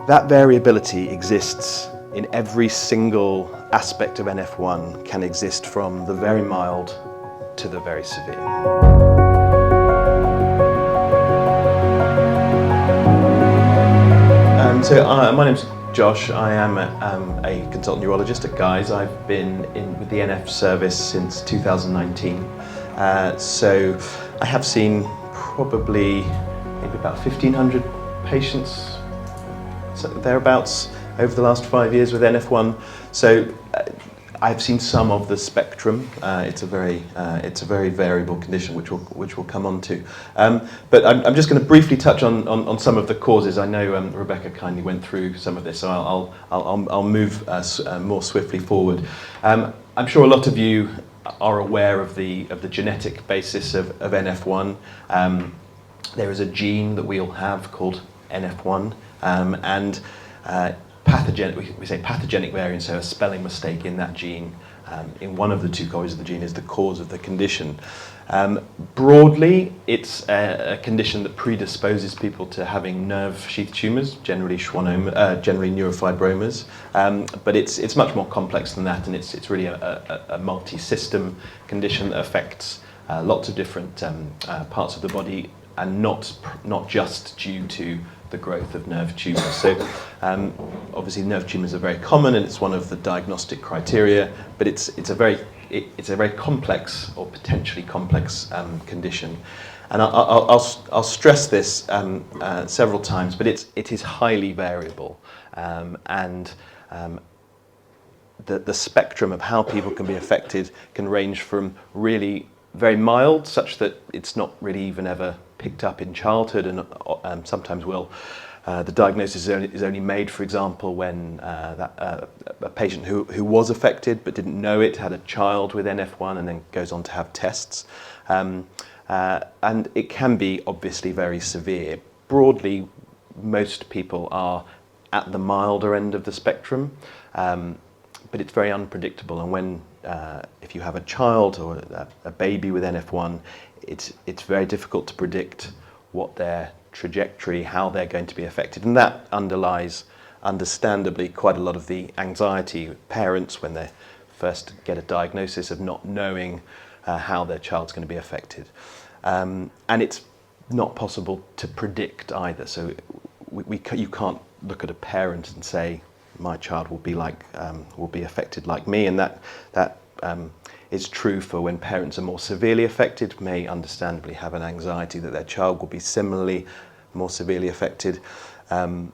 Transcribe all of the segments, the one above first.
That variability exists in every single aspect of NF1, can exist from the very mild to the very severe. My name's Josh. I am a consultant neurologist at Guy's. I've been with the NF service since 2019. So I have seen probably maybe about 1,500 patients, thereabouts, over the last 5 years with NF1. So I've seen some of the spectrum. It's a very variable condition, which we'll come on to. But I'm just going to briefly touch on some of the causes. I know Rebecca kindly went through some of this, so I'll move more swiftly forward. I'm sure a lot of you are aware of the genetic basis of NF1. There is a gene that we all have called NF1, and pathogenic, we say pathogenic variant, so a spelling mistake in that gene, in one of the two copies of the gene, is the cause of the condition. Broadly, it's a condition that predisposes people to having nerve sheath tumours, generally schwannoma, generally neurofibromas, but it's much more complex than that, and it's really a multi-system condition that affects lots of different parts of the body, and not just due to the growth of nerve tumours. So obviously nerve tumours are very common, and it's one of the diagnostic criteria, but it's a very complex, or potentially complex, condition. And I'll stress this several times, but it is highly variable, and the spectrum of how people can be affected can range from really very mild, such that it's not really even ever picked up in childhood, and sometimes will. The diagnosis is only made, for example, when a patient who was affected but didn't know it, had a child with NF1, and then goes on to have tests. And it can be obviously very severe. Broadly, most people are at the milder end of the spectrum, but it's very unpredictable. And when if you have a child or a baby with NF1, it's very difficult to predict what their trajectory, how they're going to be affected, and that underlies, understandably, quite a lot of the anxiety of parents when they first get a diagnosis of not knowing how their child's going to be affected. And it's not possible to predict either. So you can't look at a parent and say, my child will be affected like me, and that is true for when parents are more severely affected, may understandably have an anxiety that their child will be similarly more severely affected. And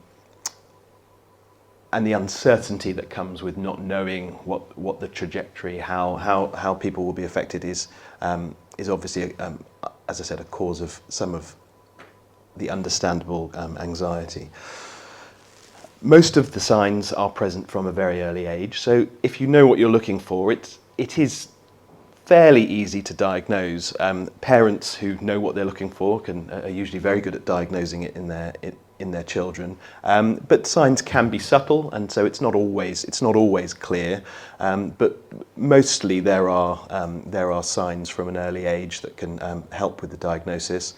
the uncertainty that comes with not knowing what the trajectory, how people will be affected is obviously, as I said, a cause of some of the understandable anxiety. Most of the signs are present from a very early age, so if you know what you're looking for, it is fairly easy to diagnose. Parents who know what they're looking for are usually very good at diagnosing it in their children. But signs can be subtle, and so it's not always clear. But mostly there are signs from an early age that can help with the diagnosis.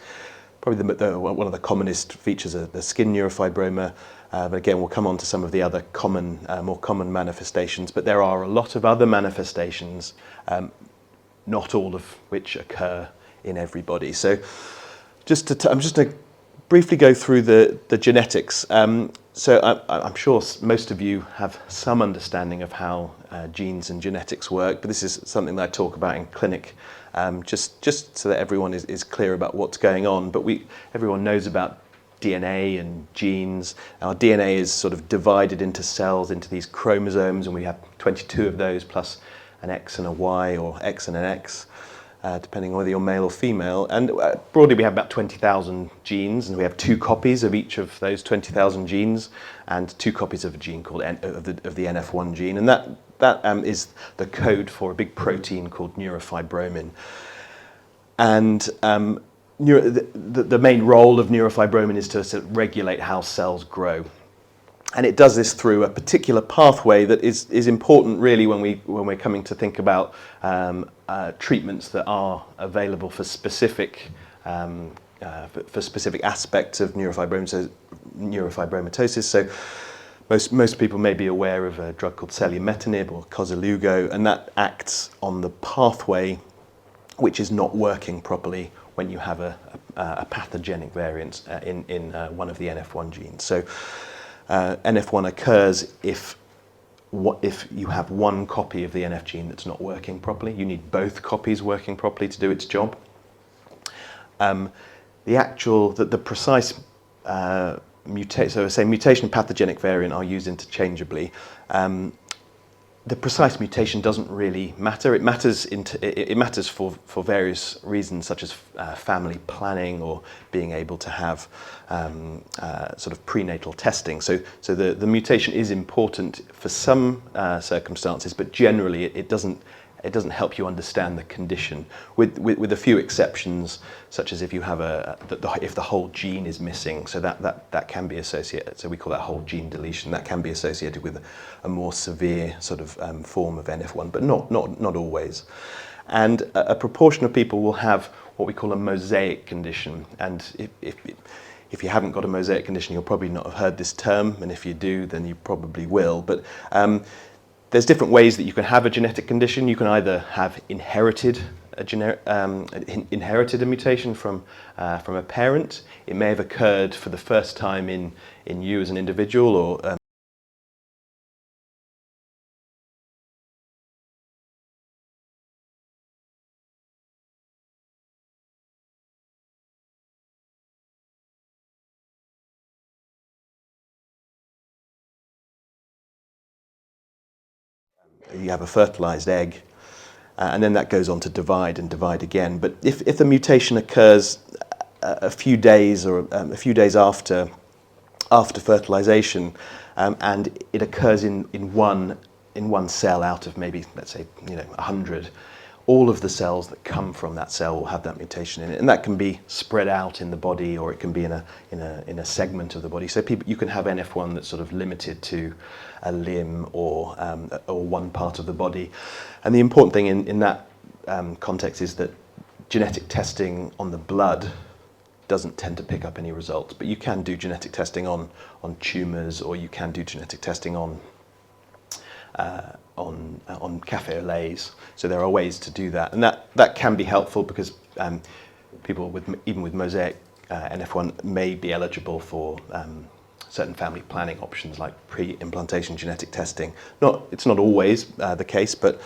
Probably one of the commonest features are the skin neurofibroma. But again, we'll come on to some of the other more common manifestations. But there are a lot of other manifestations, not all of which occur in everybody. So I'm just going to briefly go through the genetics. So I'm sure most of you have some understanding of how genes and genetics work, but this is something that I talk about in clinic, just so that everyone is clear about what's going on. But everyone knows about DNA and genes. Our DNA is sort of divided into cells, into these chromosomes, and we have 22 of those, plus an X and a Y, or X and an X, depending on whether you're male or female. And broadly, we have about 20,000 genes, and we have 2 copies of each of those 20,000 genes, and 2 copies of a gene called of the NF1 gene, and that is the code for a big protein called neurofibromin. And the main role of neurofibromin is to sort of regulate how cells grow. And it does this through a particular pathway that is important, really, when we're coming to think about treatments that are available for specific aspects of neurofibrosis. So neurofibromatosis. So most people may be aware of a drug called selumetinib or Koselugo, and that acts on the pathway which is not working properly when you have a pathogenic variant in one of the NF1 genes. So NF1 occurs if you have one copy of the NF gene that's not working properly. You need both copies working properly to do its job. The precise mutation and pathogenic variant are used interchangeably. The precise mutation doesn't really matter. It matters for various reasons, such as family planning or being able to have sort of prenatal testing. So the mutation is important for some circumstances, but generally it doesn't help you understand the condition, with a few exceptions, such as if you have if the whole gene is missing. So that can be associated. So we call that whole gene deletion. That can be associated with a more severe sort of form of NF1, but not always. And a proportion of people will have what we call a mosaic condition. And if you haven't got a mosaic condition, you'll probably not have heard this term, and if you do, then you probably will. But there's different ways that you can have a genetic condition. You can either have inherited a mutation from a parent. It may have occurred for the first time in you as an individual, or you have a fertilized egg, and then that goes on to divide and divide again. But if the mutation occurs a few days after fertilization, and it occurs in one cell out of maybe, let's say, 100, all of the cells that come from that cell will have that mutation in it, and that can be spread out in the body, or it can be in a segment of the body. So you can have NF1 that's sort of limited to a limb or one part of the body. And the important thing in that context is that genetic testing on the blood doesn't tend to pick up any results, but you can do genetic testing on tumours, or you can do genetic testing on cafe au laits. So there are ways to do that, and that can be helpful, because people even with mosaic NF1 may be eligible for certain family planning options like pre-implantation genetic testing. It's not always the case, but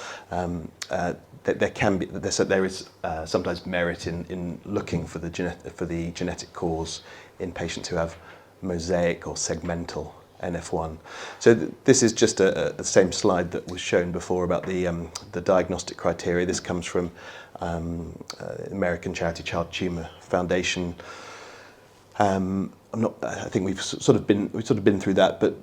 there is sometimes merit in looking for the genetic cause in patients who have mosaic or segmental NF1. So this is just the same slide that was shown before about the diagnostic criteria. This comes from American charity Child Tumor Foundation. I think we've sort of been through that, but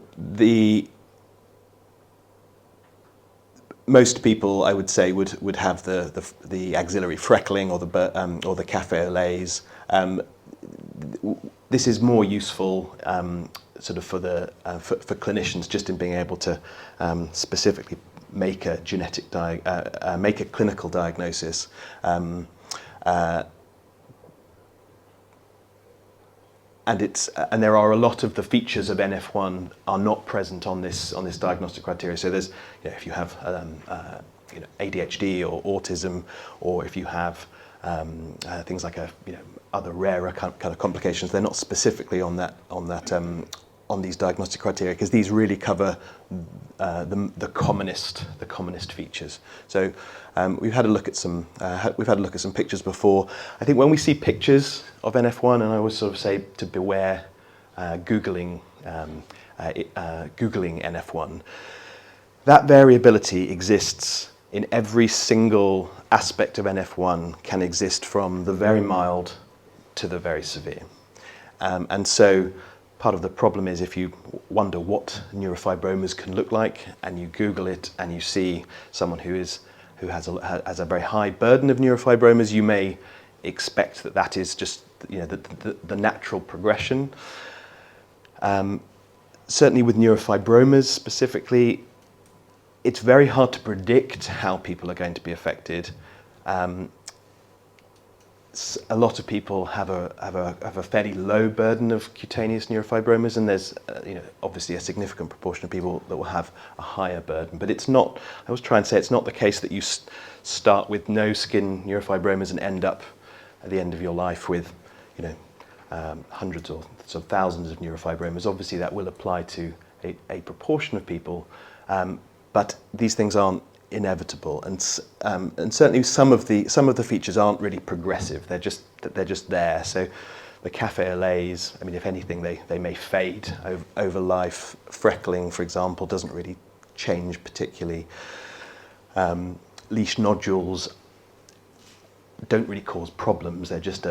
most people, I would say, would have the axillary freckling or the cafe au laits. This is more useful sort of for clinicians, just in being able to specifically make a clinical diagnosis. And there are a lot of the features of NF1 are not present on this diagnostic criteria. So there's, if you have ADHD or autism, or if you have things like other rarer kind of complications, they're not specifically on these diagnostic criteria, because these really cover the commonest features. So we've had a look at some pictures before. I think when we see pictures of NF1, and I always sort of say to beware googling NF1, that variability exists in every single aspect of NF1, can exist from the very mild to the very severe. And so part of the problem is, if you wonder what neurofibromas can look like, and you Google it and you see someone who has a very high burden of neurofibromas, you may expect that is just the natural progression. Certainly with neurofibromas specifically, it's very hard to predict how people are going to be affected. a lot of people have a fairly low burden of cutaneous neurofibromas, and there's obviously a significant proportion of people that will have a higher burden. But it's not. I was trying to say it's not the case that you start with no skin neurofibromas and end up at the end of your life with hundreds or sort of thousands of neurofibromas. Obviously, that will apply to a proportion of people, but these things aren't inevitable, and certainly some of the features aren't really progressive. They're just there. So the cafe au laits, I mean, if anything, they may fade over life. Freckling, for example, doesn't really change particularly. Leash nodules don't really cause problems. They're just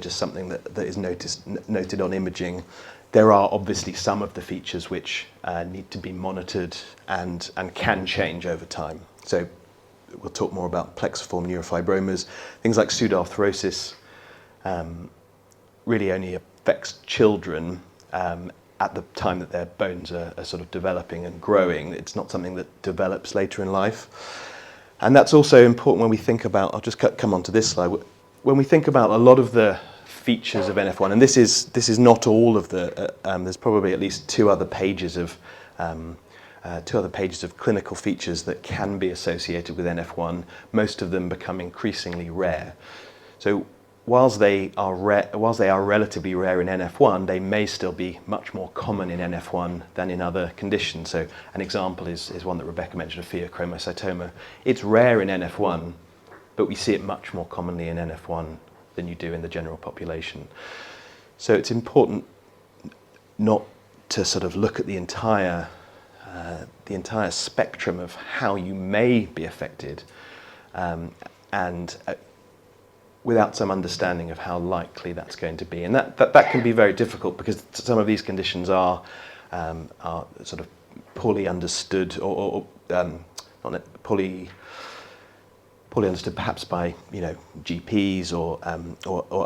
something that is noted on imaging. There are obviously some of the features which need to be monitored and can change over time. So we'll talk more about plexiform neurofibromas. Things like pseudoarthrosis really only affects children at the time that their bones are sort of developing and growing. It's not something that develops later in life. And that's also important when we think about, I'll just come on to this slide, when we think about a lot of the features of NF1, and this is not all of the. There's probably at least two other pages of clinical features that can be associated with NF1. Most of them become increasingly rare. So whilst they are relatively rare in NF1, they may still be much more common in NF1 than in other conditions. So an example is one that Rebecca mentioned, a pheochromocytoma. It's rare in NF1, but we see it much more commonly in NF1 than you do in the general population. So it's important not to sort of look at the entire spectrum of how you may be affected, and without some understanding of how likely that's going to be. And that can be very difficult because some of these conditions are sort of poorly understood or not poorly understood perhaps by GPs or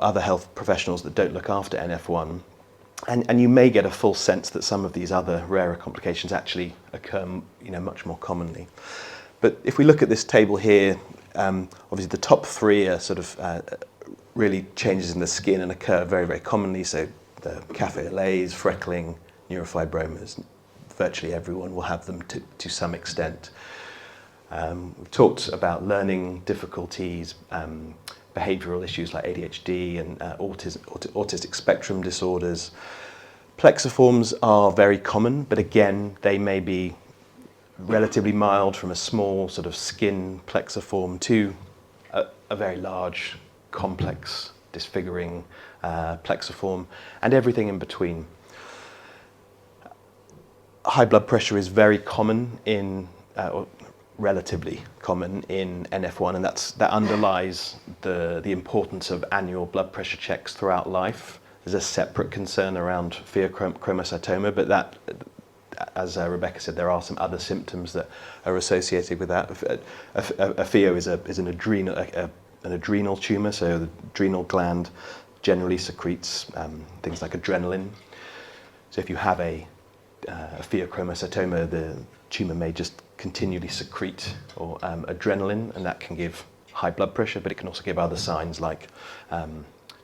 other health professionals that don't look after NF1, and you may get a full sense that some of these other rarer complications actually occur much more commonly. But if we look at this table here, obviously the top three are sort of really changes in the skin and occur very, very commonly. So the cafe au laits, freckling, neurofibromas, virtually everyone will have them to some extent. We've talked about learning difficulties, behavioural issues like ADHD and autistic spectrum disorders. Plexiforms are very common, but again, they may be relatively mild from a small sort of skin plexiform to a very large, complex, disfiguring plexiform, and everything in between. High blood pressure is very common or relatively common in NF1, and that underlies the importance of annual blood pressure checks throughout life. There's a separate concern around pheochromocytoma, but that, as Rebecca said, there are some other symptoms that are associated with that. A pheo is an adrenal tumour, so the adrenal gland generally secretes things like adrenaline. So if you have a pheochromocytoma, the tumour may just continually secrete adrenaline, and that can give high blood pressure, but it can also give other signs like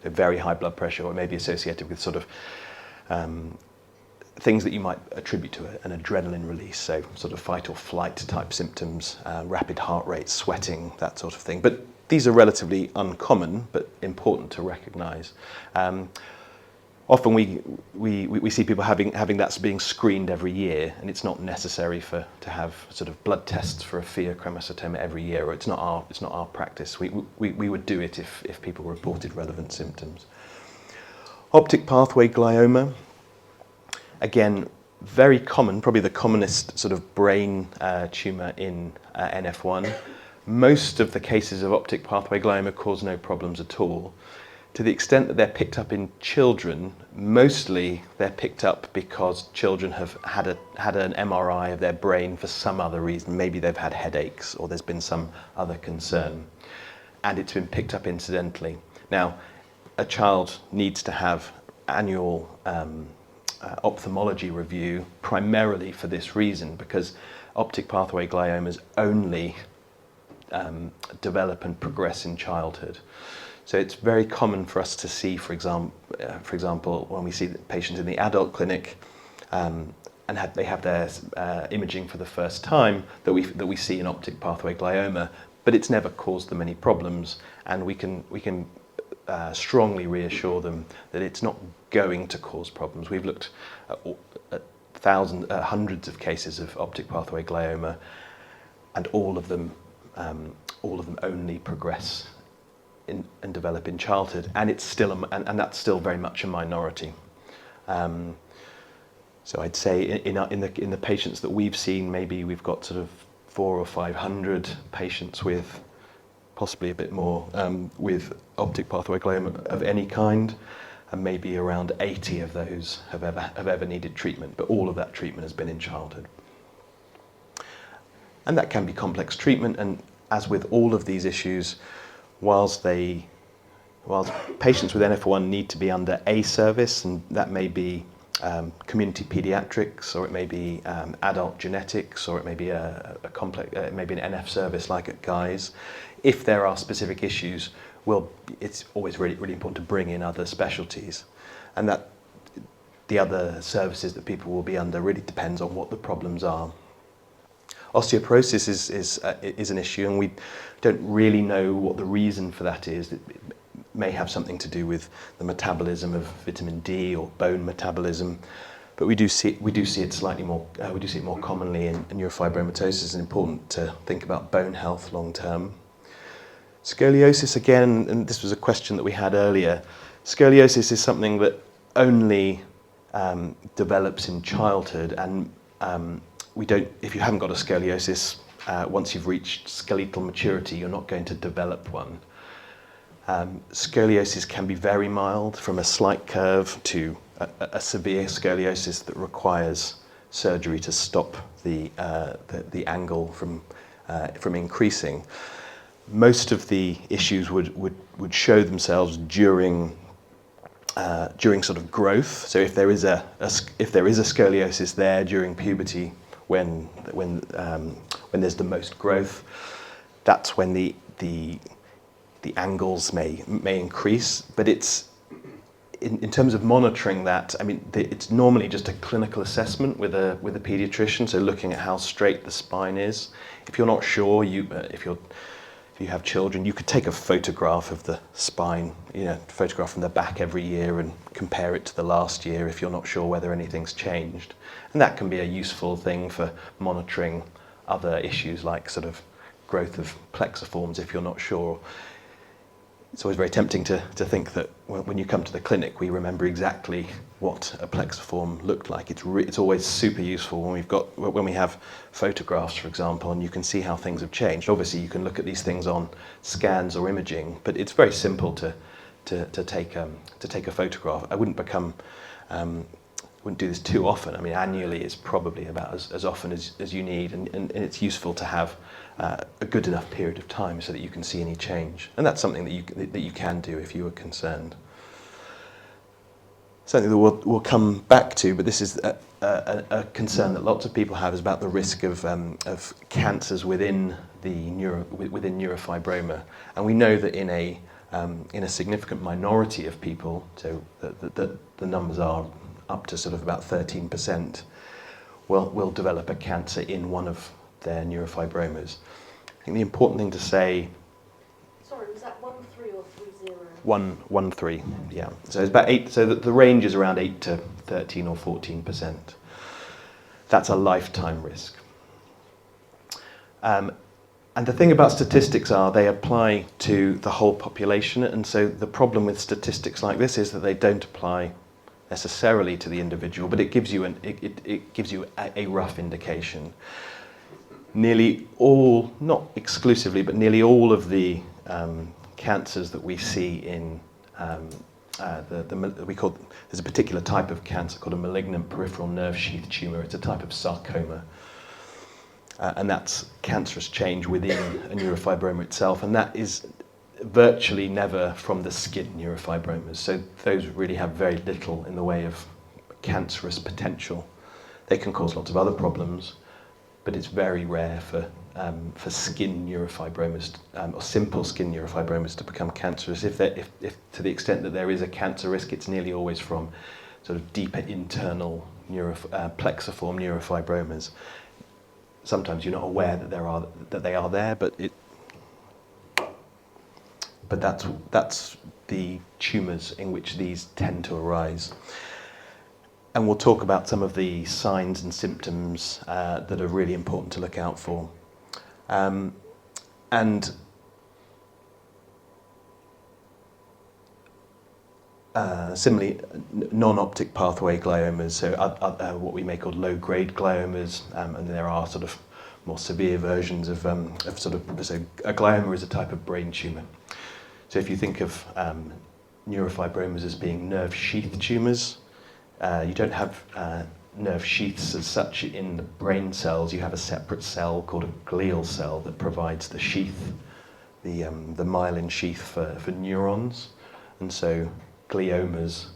very high blood pressure, or it may be associated with sort of things that you might attribute to an adrenaline release, so sort of fight or flight type symptoms, rapid heart rate, sweating, that sort of thing. But these are relatively uncommon, but important to recognise. Often we see people having that being screened every year, and it's not necessary to have sort of blood tests for a pheochromocytoma every year, or it's not our practice. We would do it if people reported relevant symptoms. Optic pathway glioma, again, very common, probably the commonest sort of brain tumour in NF1. Most of the cases of optic pathway glioma cause no problems at all. To the extent that they're picked up in children, mostly they're picked up because children have had an MRI of their brain for some other reason. Maybe they've had headaches or there's been some other concern, and it's been picked up incidentally. Now, a child needs to have annual ophthalmology review primarily for this reason, because optic pathway gliomas only develop and progress in childhood. So it's very common for us to see, for example, when we see patients in the adult clinic, and they have their imaging for the first time, that we see an optic pathway glioma, but it's never caused them any problems, and we can strongly reassure them that it's not going to cause problems. We've looked at hundreds of cases of optic pathway glioma, and all of them only progress and develop in childhood, and it's still and that's still very much a minority. So I'd say in the patients that we've seen, maybe we've got sort of 400 or 500 patients with possibly a bit more with optic pathway glioma of any kind, and maybe around 80 of those have ever needed treatment, but all of that treatment has been in childhood. And that can be complex treatment, and as with all of these issues, whilst patients with NF1 need to be under a service, and that may be community pediatrics, or it may be adult genetics, or it may be it may be an NF service like at Guy's. If there are specific issues, it's always really, really important to bring in other specialties, and that the other services that people will be under really depends on what the problems are. Osteoporosis is an issue, and we don't really know what the reason for that is. It may have something to do with the metabolism of vitamin D or bone metabolism, but we do see it slightly more. We do see it more commonly in neurofibromatosis. It's important to think about bone health long term. Scoliosis, again, and this was a question that we had earlier. Scoliosis is something that only develops in childhood, and if you haven't got a scoliosis, once you've reached skeletal maturity, you're not going to develop one. Scoliosis can be very mild, from a slight curve to a severe scoliosis that requires surgery to stop the angle from increasing. Most of the issues would show themselves during sort of growth. So if there is a scoliosis there during puberty, when there's the most growth, that's when the angles may increase. But it's in terms of monitoring that, I mean, it's normally just a clinical assessment with a pediatrician. So looking at how straight the spine is. If you're not sure, if you have children, you could take a photograph of the spine, photograph from the back every year and compare it to the last year if you're not sure whether anything's changed. And that can be a useful thing for monitoring other issues like sort of growth of plexiforms if you're not sure. It's always very tempting to think that when you come to the clinic, we remember exactly what a plexiform looked like. It's always super useful when we have photographs, for example, and you can see how things have changed. Obviously, you can look at these things on scans or imaging, but it's very simple to take a photograph. I wouldn't do this too often. I mean, annually is probably about as often as you need, and it's useful to have a good enough period of time so that you can see any change. And that's something that you can do if you are concerned. Something that we'll come back to, but this is a concern that lots of people have, is about the risk of cancers within neurofibroma. And we know that in a significant minority of people, so the numbers are up to sort of about 13%, will develop a cancer in one of their neurofibromas. I think the important thing to say. Sorry, was that 1-3 or 3-0? 1-3, yeah. So it's about 8. So the range is around 8 to 13 or 14%. That's a lifetime risk. And the thing about statistics are they apply to the whole population, and so the problem with statistics like this is that they don't apply necessarily to the individual, but it gives you a rough indication. Nearly all, not exclusively, but nearly all of the cancers that we see in there's a particular type of cancer called a malignant peripheral nerve sheath tumour. It's a type of sarcoma, and that's cancerous change within a neurofibroma itself, and that is virtually never from the skin neurofibromas. So those really have very little in the way of cancerous potential. They can cause lots of other problems, but it's very rare for for skin neurofibromas or simple skin neurofibromas to become cancerous. If to the extent that there is a cancer risk, it's nearly always from sort of deeper internal plexiform neurofibromas. Sometimes you're not aware that they are there, but that's the tumours in which these tend to arise. And we'll talk about some of the signs and symptoms that are really important to look out for. Similarly, non-optic pathway gliomas, so what we may call low-grade gliomas, and there are sort of more severe versions of so a glioma is a type of brain tumour. So if you think of neurofibromas as being nerve sheath tumours, you don't have nerve sheaths as such in the brain cells. You have a separate cell called a glial cell that provides the sheath, the myelin sheath for neurons. And so gliomas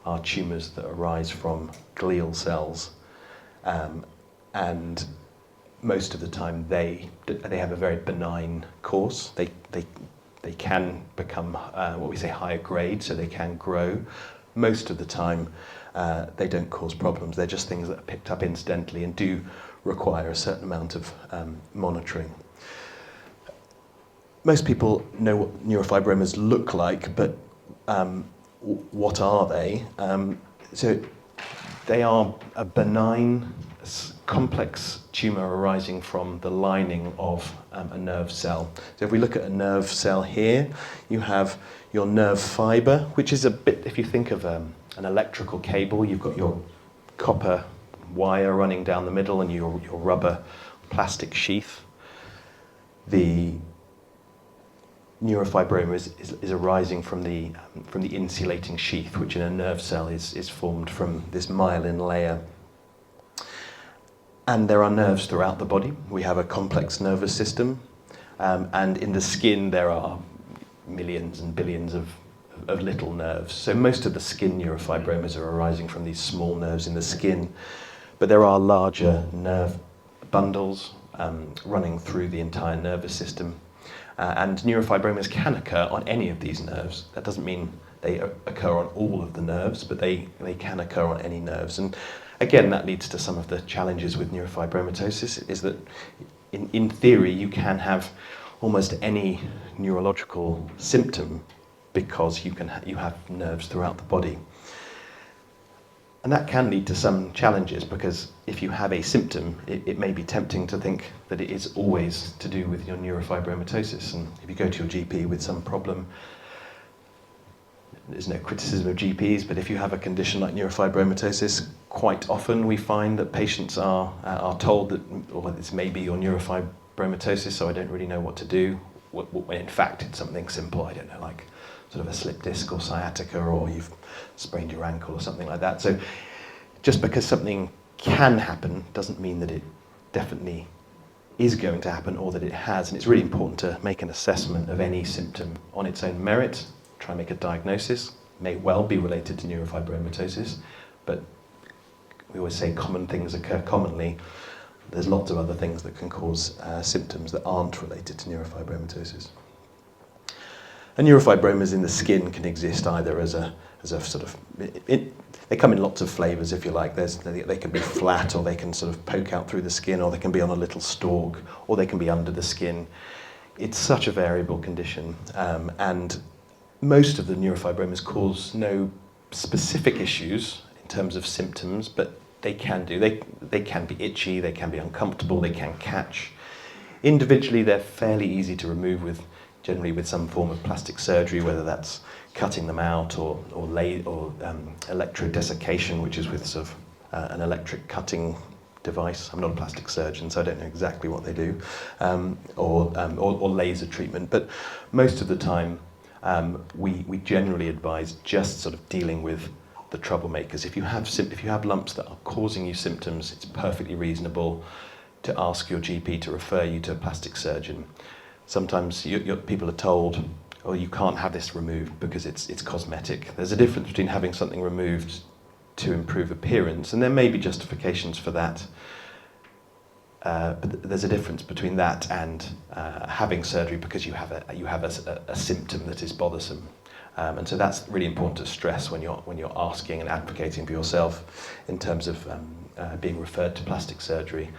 are tumours that arise from glial cells, and most of the time they have a very benign course. They can become what we say higher grade, so they can grow. Most of the time they don't cause problems. They're just things that are picked up incidentally and do require a certain amount of monitoring. Most people know what neurofibromas look like, but what are they? So they are a benign, complex tumour arising from the lining of a nerve cell. So if we look at a nerve cell here, you have your nerve fibre, which is a bit, if you think of an electrical cable, you've got your copper wire running down the middle and your rubber plastic sheath. The neurofibroma is arising from the insulating sheath, which in a nerve cell is formed from this myelin layer. And there are nerves throughout the body. We have a complex nervous system, and in the skin there are millions and billions of little nerves. So most of the skin neurofibromas are arising from these small nerves in the skin, but there are larger nerve bundles running through the entire nervous system. And neurofibromas can occur on any of these nerves. That doesn't mean they occur on all of the nerves, but they can occur on any nerves. And again, that leads to some of the challenges with neurofibromatosis, is that in theory you can have almost any neurological symptom because you have nerves throughout the body. And that can lead to some challenges, because if you have a symptom, it may be tempting to think that it is always to do with your neurofibromatosis. And if you go to your GP with some problem, there's no criticism of GPs, but if you have a condition like neurofibromatosis, quite often we find that patients are told that, well, this may be your neurofibromatosis, so I don't really know what to do, when in fact it's something simple, I don't know, like sort of a slip disc or sciatica, or you've sprained your ankle or something like that. So just because something can happen doesn't mean that it definitely is going to happen or that it has. And it's really important to make an assessment of any symptom on its own merit, try and make a diagnosis. May well be related to neurofibromatosis, but we always say common things occur commonly. There's lots of other things that can cause symptoms that aren't related to neurofibromatosis. And neurofibromas in the skin can exist either as a sort of, they come in lots of flavours, if you like. They can be flat, or they can sort of poke out through the skin, or they can be on a little stalk, or they can be under the skin. It's such a variable condition, and most of the neurofibromas cause no specific issues in terms of symptoms, but they can do. They can be itchy, they can be uncomfortable, they can catch. Individually, they're fairly easy to remove generally with some form of plastic surgery, whether that's cutting them out or electrodesiccation, which is with sort of an electric cutting device. I'm not a plastic surgeon, so I don't know exactly what they do, or laser treatment. But most of the time, we generally advise just sort of dealing with the troublemakers. If you have lumps that are causing you symptoms, it's perfectly reasonable to ask your GP to refer you to a plastic surgeon. Sometimes people are told, oh, you can't have this removed because it's cosmetic. There's a difference between having something removed to improve appearance, and there may be justifications for that. but there's a difference between that and having surgery because you have a symptom that is bothersome. And so that's really important to stress when you're asking and advocating for yourself in terms of being referred to plastic surgery.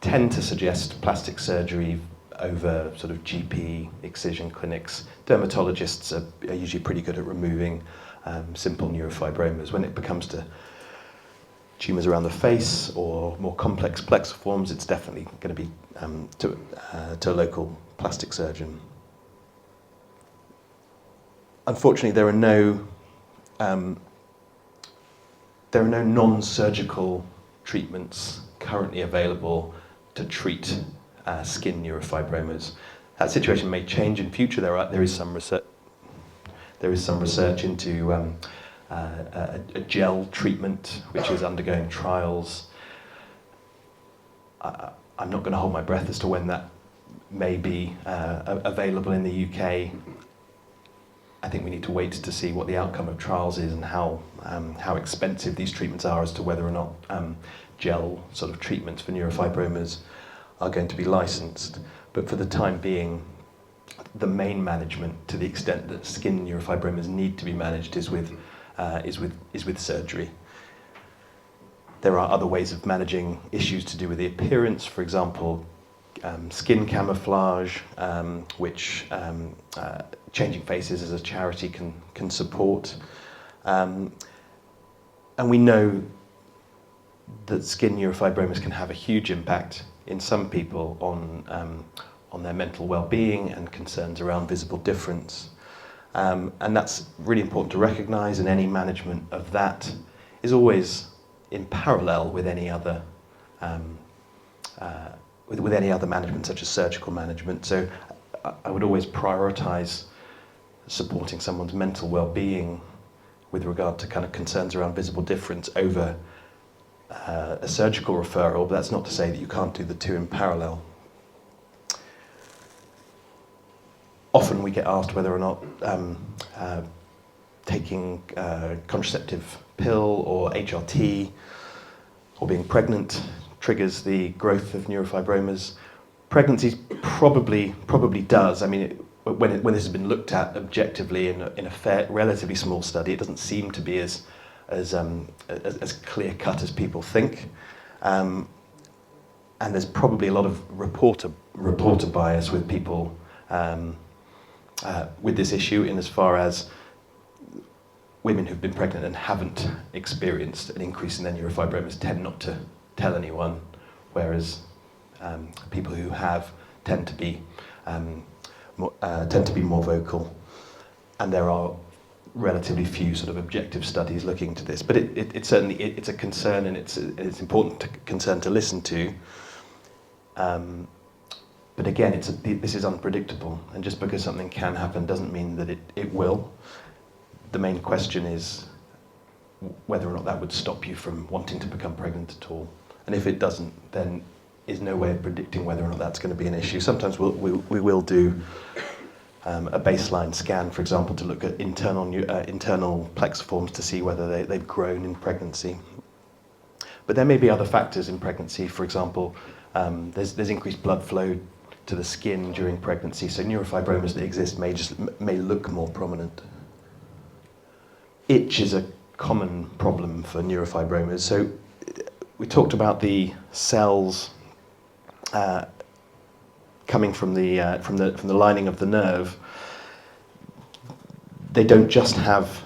Tend to suggest plastic surgery over sort of GP excision clinics. Dermatologists are usually pretty good at removing simple neurofibromas. When it becomes to tumours around the face or more complex plexiforms, it's definitely going to be to a local plastic surgeon. Unfortunately, there are no non-surgical treatments currently available to treat skin neurofibromas. That situation may change in future. There is some research into a gel treatment which is undergoing trials. I'm not going to hold my breath as to when that may be available in the UK. I think we need to wait to see what the outcome of trials is and how expensive these treatments are as to whether or not gel sort of treatments for neurofibromas are going to be licensed. But for the time being, the main management, to the extent that skin neurofibromas need to be managed, is with surgery. There are other ways of managing issues to do with the appearance, for example, skin camouflage, which Changing Faces as a charity can support. And we know that skin neurofibromas can have a huge impact in some people on their mental well-being and concerns around visible difference. And that's really important to recognise, and any management of that is always in parallel with any other with any other management, such as surgical management. So I would always prioritise supporting someone's mental well-being with regard to kind of concerns around visible difference over a surgical referral, but that's not to say that you can't do the two in parallel. Often we get asked whether or not taking a contraceptive pill or HRT or being pregnant triggers the growth of neurofibromas. Pregnancy probably does. I mean, when this has been looked at objectively in a relatively small study, it doesn't seem to be as clear cut as people think, and there's probably a lot of reporter bias with people with this issue, in as far as women who've been pregnant and haven't experienced an increase in their neurofibromas tend not to tell anyone, whereas people who have tend to be more vocal, and there are relatively few sort of objective studies looking into this. But it certainly it's a concern, and it's important concern to listen to. But again, this is unpredictable, and just because something can happen doesn't mean that it will. The main question is whether or not that would stop you from wanting to become pregnant at all. And if it doesn't, then is no way of predicting whether or not that's going to be an issue. Sometimes we will do a baseline scan, for example, to look at internal plexiforms to see whether they've grown in pregnancy. But there may be other factors in pregnancy. For example, there's increased blood flow to the skin during pregnancy, so neurofibromas that exist may look more prominent. Itch is a common problem for neurofibromas. So we talked about the cells coming from the lining of the nerve. They don't just have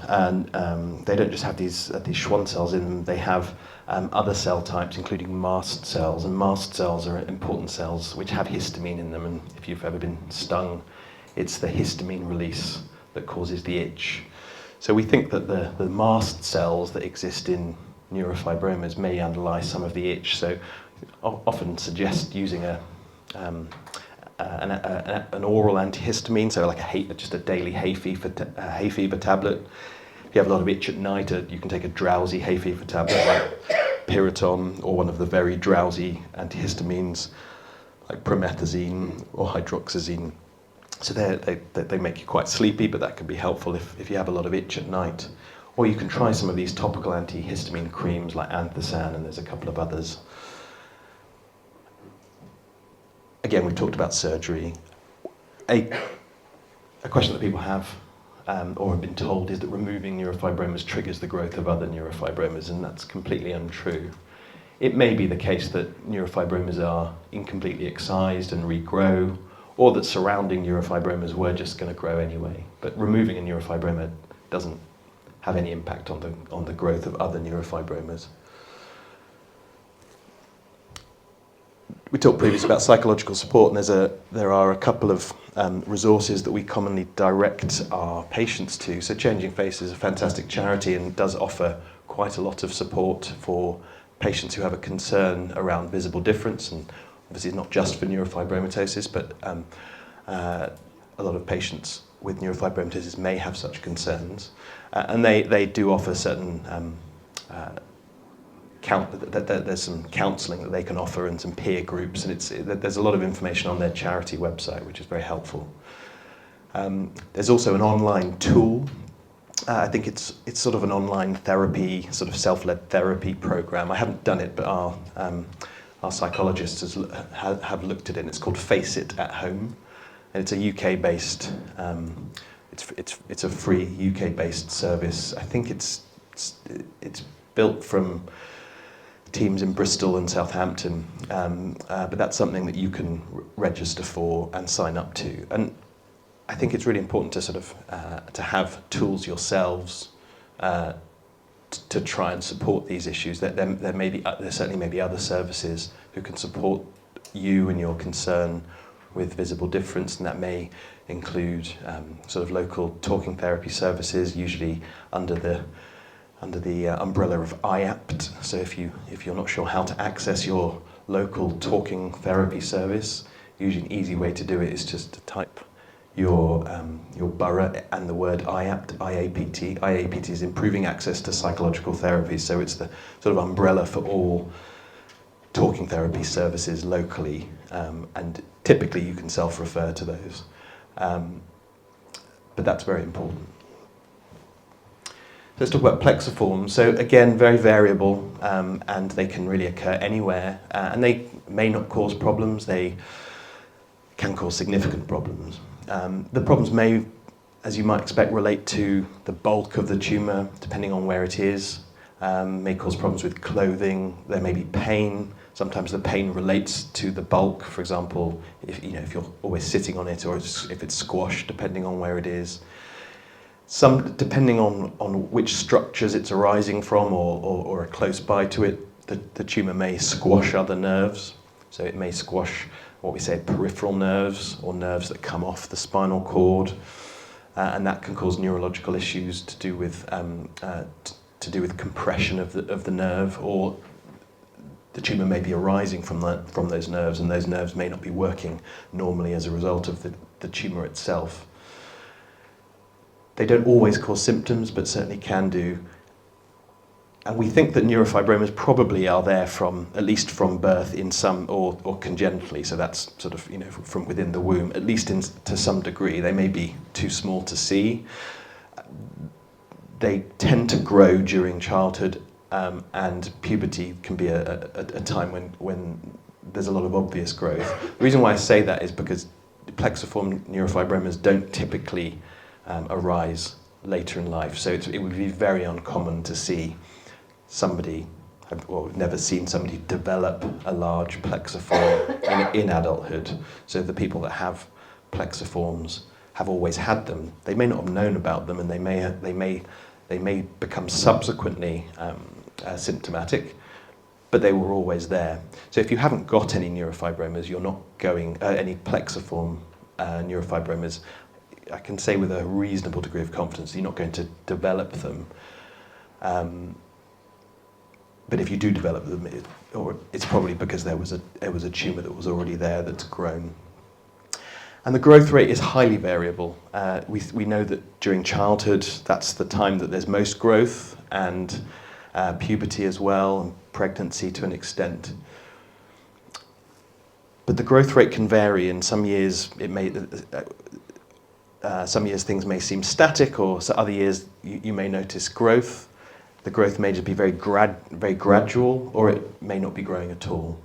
these Schwann cells in them. They have other cell types, including mast cells, and mast cells are important cells which have histamine in them. And if you've ever been stung, it's the histamine release that causes the itch. So we think that the mast cells that exist in neurofibromas may underlie some of the itch. So often suggest using an oral antihistamine, so like just a daily hay fever tablet. If you have a lot of itch at night, you can take a drowsy hay fever tablet like Piriton, or one of the very drowsy antihistamines like promethazine or hydroxyzine. So they make you quite sleepy, but that can be helpful if you have a lot of itch at night. Or you can try some of these topical antihistamine creams like Anthesan, and there's a couple of others. again, we've talked about surgery. A question that people have or have been told is that removing neurofibromas triggers the growth of other neurofibromas, and that's completely untrue. It may be the case that neurofibromas are incompletely excised and regrow, or that surrounding neurofibromas were just going to grow anyway. But removing a neurofibroma doesn't have any impact on the growth of other neurofibromas. We talked previously about psychological support, and there are a couple of resources that we commonly direct our patients to. So Changing Face is a fantastic charity and does offer quite a lot of support for patients who have a concern around visible difference, and obviously not just for neurofibromatosis, but a lot of patients with neurofibromatosis may have such concerns, and they do offer certain there's some counselling that they can offer and some peer groups, and there's a lot of information on their charity website, which is very helpful. There's also an online tool. I think it's sort of an online therapy, sort of self-led therapy program. I haven't done it, but our psychologists have looked at it. And it's called Face It at Home, and it's a UK-based. It's a free UK-based service. I think it's built from teams in Bristol and Southampton, but that's something that you can register for and sign up to. And I think it's really important to sort of to have tools yourselves to try and support these issues. There certainly may be other services who can support you and your concern with visible difference, and that may include sort of local talking therapy services, usually under the umbrella of IAPT. So if you're not sure how to access your local talking therapy service, usually an easy way to do it is just to type your borough and the word IAPT, IAPT. IAPT is Improving Access to Psychological Therapy, so it's the sort of umbrella for all talking therapy services locally, and typically you can self-refer to those. But that's very important. Let's talk about plexiforms. So again, very variable, and they can really occur anywhere, and they may not cause problems. They can cause significant problems. The problems may, as you might expect, relate to the bulk of the tumour, depending on where it is. May cause problems with clothing. There may be pain. Sometimes the pain relates to the bulk. For example, if you're always sitting on it, or if it's squashed, depending on where it is. Some, depending on which structures it's arising from or are close by to it, the tumour may squash other nerves. So it may squash what we say peripheral nerves, or nerves that come off the spinal cord, and that can cause neurological issues to do with compression of the nerve, or the tumour may be arising from those nerves, and those nerves may not be working normally as a result of the tumour itself. They don't always cause symptoms, but certainly can do. And we think that neurofibromas probably are there at least from birth in some, or congenitally, so that's sort of, from within the womb, at least to some degree. They may be too small to see. They tend to grow during childhood, and puberty can be a time when there's a lot of obvious growth. The reason why I say that is because plexiform neurofibromas don't typically arise later in life, so it would be very uncommon to see somebody, or we've never seen somebody develop a large plexiform in adulthood. So the people that have plexiforms have always had them. They may not have known about them, and they may become subsequently symptomatic, but they were always there. So if you haven't got any neurofibromas, you're not going any plexiform neurofibromas, I can say with a reasonable degree of confidence you're not going to develop them. But if you do develop them, it's probably because there was a tumour that was already there that's grown. And the growth rate is highly variable. We know that during childhood, that's the time that there's most growth, and puberty as well, and pregnancy to an extent. But the growth rate can vary. In some years, some years things may seem static, or other years you may notice growth. The growth may just be very gradual, or it may not be growing at all.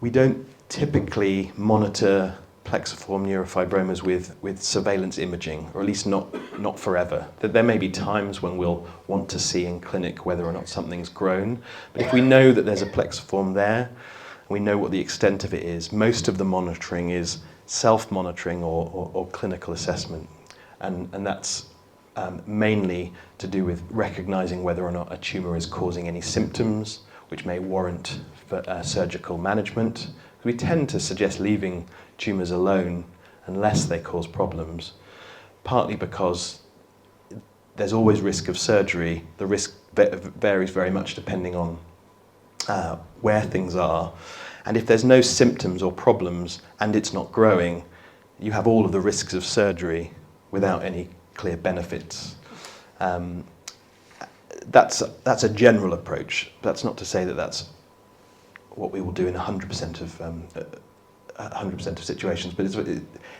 We don't typically monitor plexiform neurofibromas with surveillance imaging, or at least not forever. There may be times when we'll want to see in clinic whether or not something's grown, but if we know that there's a plexiform there, we know what the extent of it is, most of the monitoring is self-monitoring or clinical assessment, and that's mainly to do with recognising whether or not a tumour is causing any symptoms which may warrant surgical management. We tend to suggest leaving tumours alone unless they cause problems, partly because there's always risk of surgery. The risk varies very much depending on where things are. And if there's no symptoms or problems and it's not growing, you have all of the risks of surgery without any clear benefits. That's a general approach. That's not to say that that's what we will do in 100% of situations, but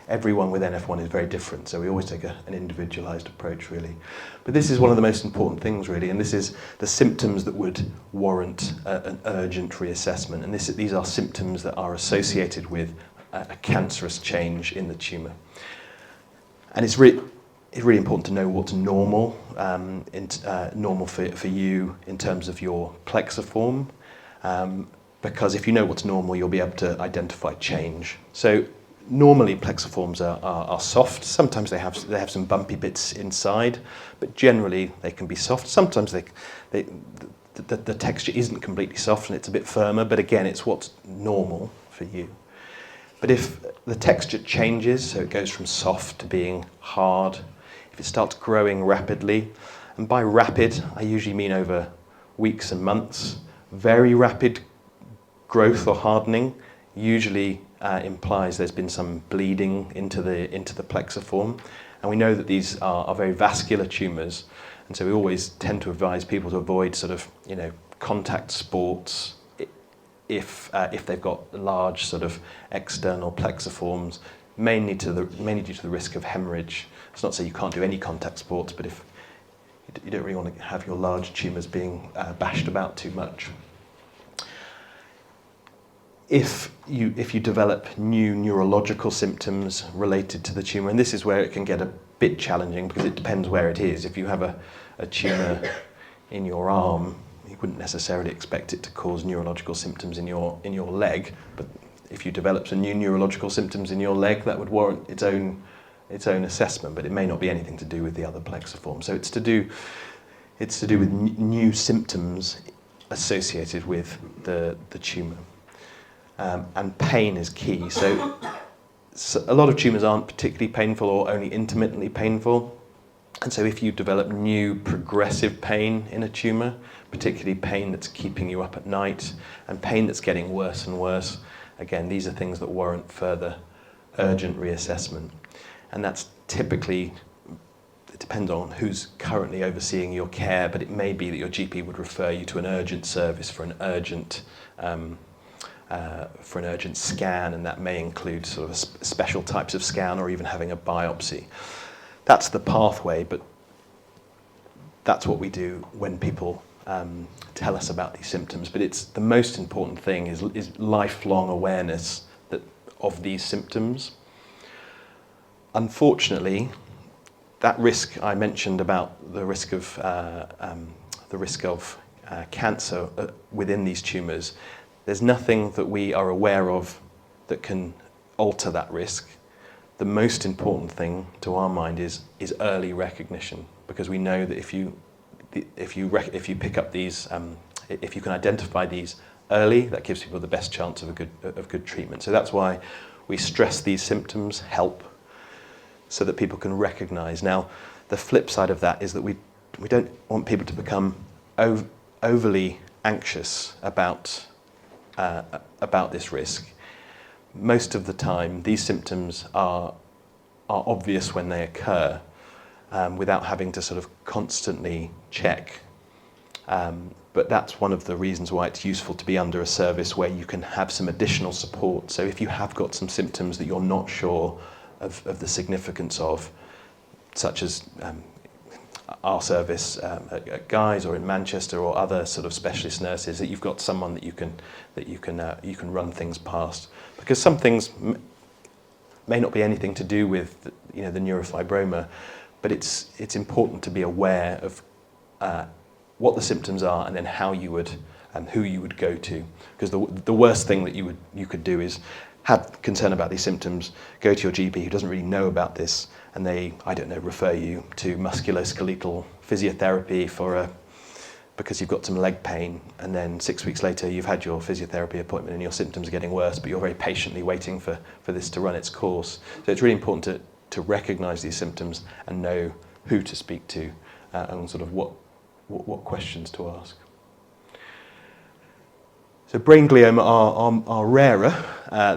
everyone with NF1 is very different, so we always take an individualised approach, really. But this is one of the most important things, really, and this is the symptoms that would warrant an urgent reassessment, and these are symptoms that are associated with a cancerous change in the tumour. And it's really important to know what's normal, normal for you in terms of your plexiform, because if you know what's normal, you'll be able to identify change. So normally plexiforms are soft. Sometimes they have some bumpy bits inside, but generally they can be soft. Sometimes the texture isn't completely soft and it's a bit firmer, but again, it's what's normal for you. But if the texture changes, so it goes from soft to being hard, if it starts growing rapidly, and by rapid, I usually mean over weeks and months, very rapid growth or hardening usually implies there's been some bleeding into the plexiform, and we know that these are very vascular tumours, and so we always tend to advise people to avoid sort of contact sports if they've got large sort of external plexiforms, mainly due to the risk of hemorrhage. It's not to say you can't do any contact sports, but if you don't really want to have your large tumours being bashed about too much. If you develop new neurological symptoms related to the tumour, and this is where it can get a bit challenging because it depends where it is. If you have a tumour in your arm, you wouldn't necessarily expect it to cause neurological symptoms in your leg, but if you develop some new neurological symptoms in your leg, that would warrant its own assessment, but it may not be anything to do with the other plexiform. So it's to do with new symptoms associated with the tumour. And pain is key. So a lot of tumours aren't particularly painful or only intermittently painful. And so if you develop new progressive pain in a tumour, particularly pain that's keeping you up at night and pain that's getting worse and worse, again, these are things that warrant further urgent reassessment. And that's typically, it depends on who's currently overseeing your care, but it may be that your GP would refer you to an urgent service for an urgent scan, and that may include sort of special types of scan or even having a biopsy. That's the pathway, but that's what we do when people tell us about these symptoms. But it's the most important thing is lifelong awareness of these symptoms. Unfortunately, that risk I mentioned about the risk of cancer within these tumours, there's nothing that we are aware of that can alter that risk. The most important thing to our mind is early recognition, because we know that if you pick up these, if you can identify these early, that gives people the best chance of good treatment. So that's why we stress these symptoms help, so that people can recognise. Now, the flip side of that is that we don't want people to become overly anxious about this risk. Most of the time, these symptoms are obvious when they occur, without having to sort of constantly check. But that's one of the reasons why it's useful to be under a service where you can have some additional support. So if you have got some symptoms that you're not sure of the significance of, such as our service at Guy's or in Manchester or other sort of specialist nurses, that you've got someone that you can run things past, because some things may not be anything to do with the neurofibroma, but it's important to be aware of what the symptoms are and then how you would who you would go to, because the worst thing that you could do is have concern about these symptoms, go to your GP who doesn't really know about this, and they, I don't know, refer you to musculoskeletal physiotherapy because you've got some leg pain, and then 6 weeks later you've had your physiotherapy appointment and your symptoms are getting worse, but you're very patiently waiting for this to run its course. So it's really important to recognise these symptoms and know who to speak to and sort of what questions to ask. So brain glioma are rarer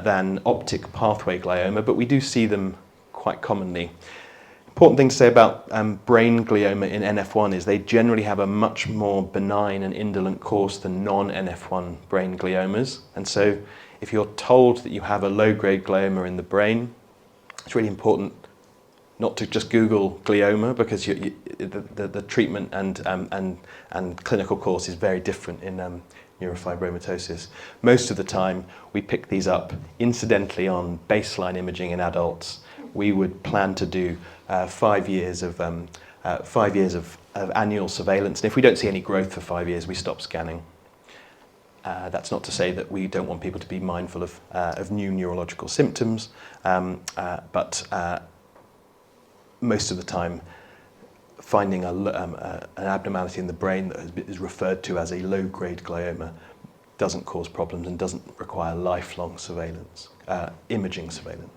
than optic pathway glioma, but we do see them quite commonly. Important thing to say about brain glioma in NF1 is they generally have a much more benign and indolent course than non-NF1 brain gliomas. And so if you're told that you have a low-grade glioma in the brain, it's really important not to just Google glioma, because the treatment and clinical course is very different in neurofibromatosis. Most of the time we pick these up incidentally on baseline imaging in adults. We would plan to do 5 years of annual surveillance, and if we don't see any growth for 5 years, we stop scanning. That's not to say that we don't want people to be mindful of new neurological symptoms, but most of the time, finding an abnormality in the brain that is referred to as a low-grade glioma doesn't cause problems and doesn't require lifelong surveillance, imaging surveillance.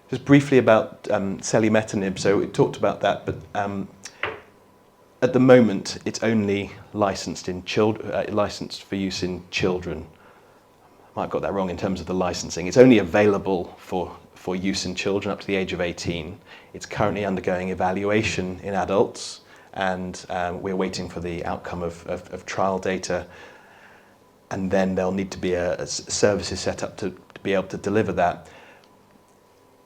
Just briefly about selumetinib. So we talked about that, but at the moment it's only licensed in licensed for use in children. I might have got that wrong in terms of the licensing. It's only available for use in children up to the age of 18. It's currently undergoing evaluation in adults, and we're waiting for the outcome of trial data, and then there'll need to be a services set up to be able to deliver that.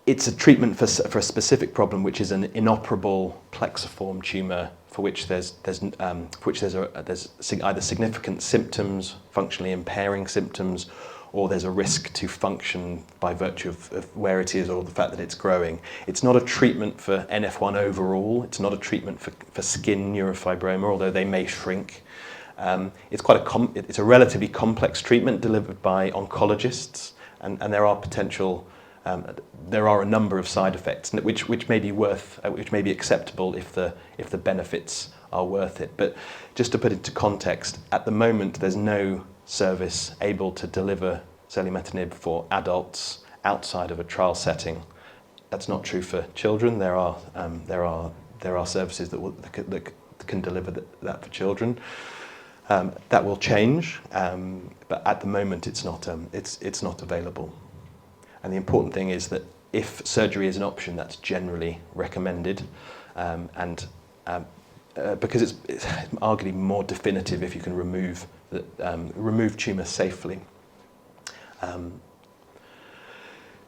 It's a treatment for a specific problem, which is an inoperable plexiform tumour for which there's either significant symptoms, functionally impairing symptoms, or there's a risk to function by virtue of where it is or the fact that it's growing. It's not a treatment for NF1 overall. It's not a treatment for skin neurofibroma, although they may shrink. It's a relatively complex treatment delivered by oncologists, and there are a number of side effects which may be acceptable if the benefits are worth it. But just to put it into context, at the moment there's no service able to deliver selumetinib for adults outside of a trial setting. That's not true for children. There are services that can deliver that for children. That will change, but at the moment it's not available. And the important thing is that if surgery is an option, that's generally recommended, because it's arguably more definitive if you can remove tumour safely.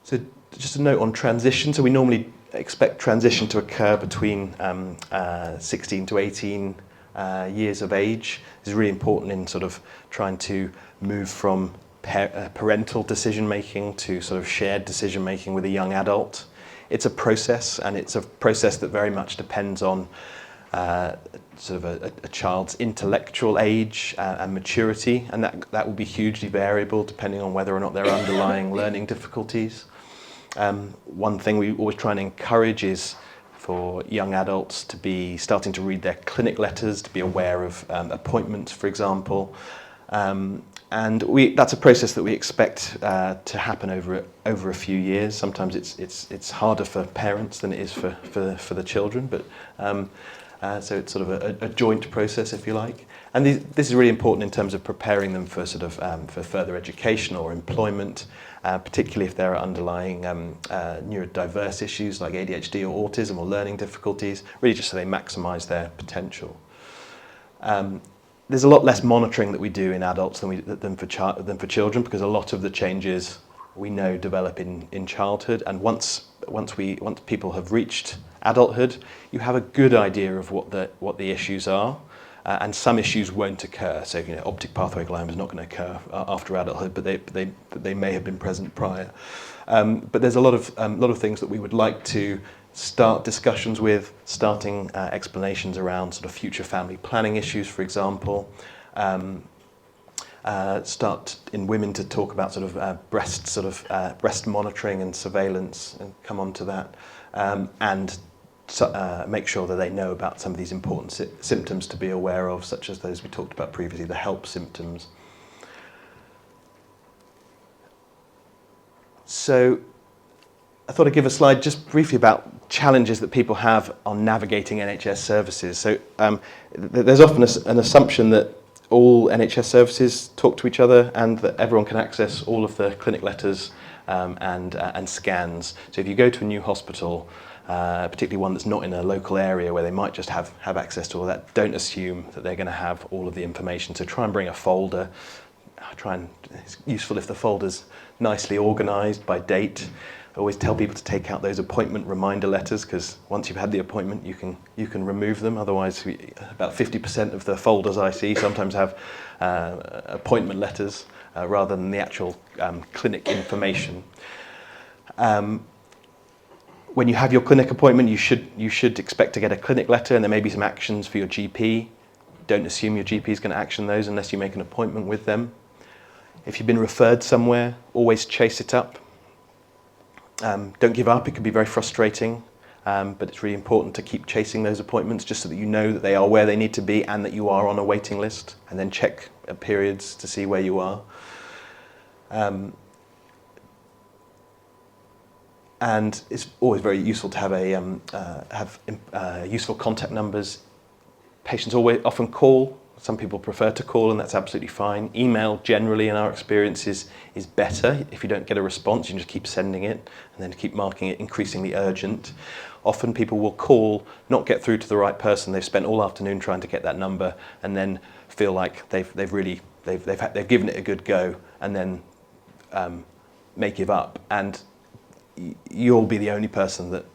So just a note on transition. So we normally expect transition to occur between 16 to 18 years of age. This is really important in sort of trying to move from parental decision making to sort of shared decision making with a young adult. It's a process, and it's a process that very much depends on sort of a child's intellectual age and maturity, and that will be hugely variable depending on whether or not there are underlying learning difficulties. One thing we always try and encourage is for young adults to be starting to read their clinic letters, to be aware of appointments, for example. And that's a process that we expect to happen over a few years. Sometimes it's harder for parents than it is for the children, but so it's sort of a joint process, if you like. And this is really important in terms of preparing them for sort of for further education or employment, particularly if there are underlying neurodiverse issues like ADHD or autism or learning difficulties, really just so they maximise their potential. There's a lot less monitoring that we do in adults than for children, because a lot of the changes we know develop in childhood, and once people have reached adulthood, you have a good idea of what the issues are. And some issues won't occur. So, optic pathway glioma is not going to occur after adulthood, but they may have been present prior. But there's a lot of things that we would like to start discussions with, starting explanations around sort of future family planning issues, for example. Start in women to talk about sort of breast monitoring and surveillance, and come on to that, and make sure that they know about some of these important symptoms to be aware of, such as those we talked about previously, the HELP symptoms. So I thought I'd give a slide just briefly about challenges that people have on navigating NHS services. So there's often an assumption that all NHS services talk to each other and that everyone can access all of the clinic letters and scans. So if you go to a new hospital, particularly one that's not in a local area where they might just have access to all that, don't assume that they're going to have all of the information. So try and bring a folder. It's useful if the folder's nicely organised by date. I always tell people to take out those appointment reminder letters, because once you've had the appointment, you can remove them. Otherwise, about 50% of the folders I see sometimes have appointment letters rather than the actual clinic information. When you have your clinic appointment, you should expect to get a clinic letter, and there may be some actions for your GP. Don't assume your GP is going to action those unless you make an appointment with them. If you've been referred somewhere, always chase it up. Don't give up. It can be very frustrating, but it's really important to keep chasing those appointments just so that you know that they are where they need to be and that you are on a waiting list, and then check periods to see where you are. And it's always very useful to have useful contact numbers. Patients often call. Some people prefer to call, and that's absolutely fine. Email, generally, in our experience, is better. If you don't get a response, you can just keep sending it and then keep marking it increasingly urgent. Often people will call, not get through to the right person. They've spent all afternoon trying to get that number, and then feel like they've given it a good go, and then may give up. And you'll be the only person that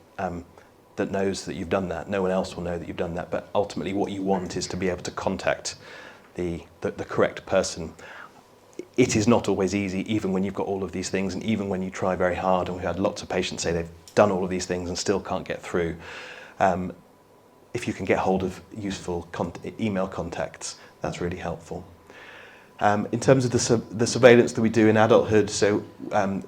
knows that you've done that. No one else will know that you've done that. But ultimately, what you want is to be able to contact the correct person. It is not always easy, even when you've got all of these things, and even when you try very hard. And we've had lots of patients say they've done all of these things and still can't get through. If you can get hold of useful email contacts, that's really helpful. In terms of the surveillance that we do in adulthood, so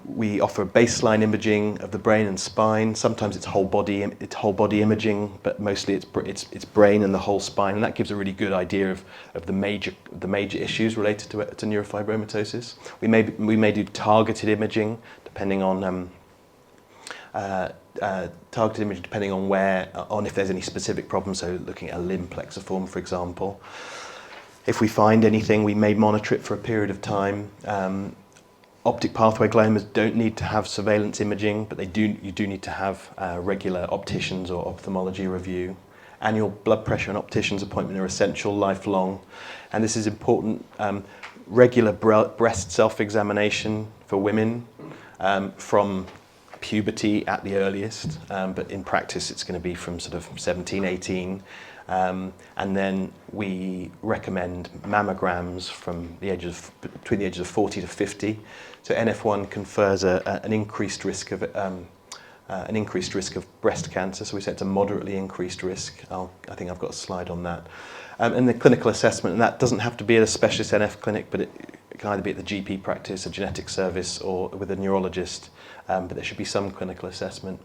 we offer baseline imaging of the brain and spine. Sometimes it's whole body imaging, but mostly it's brain and the whole spine, and that gives a really good idea of the major issues related to neurofibromatosis. We may do targeted imaging depending on if there's any specific problems. So looking at a limb plexiform, for example. If we find anything, we may monitor it for a period of time. Optic pathway gliomas don't need to have surveillance imaging, but you do need to have regular opticians or ophthalmology review. Annual blood pressure and optician's appointment are essential, lifelong. And this is important. Regular breast self-examination for women from puberty at the earliest, but in practice it's going to be from sort of 17, 18. And then we recommend mammograms between the ages of 40 to 50. So NF1 confers an increased risk of breast cancer. So we say it's a moderately increased risk. I think I've got a slide on that. And the clinical assessment, and that doesn't have to be at a specialist NF clinic, but it can either be at the GP practice, a genetic service, or with a neurologist. But there should be some clinical assessment.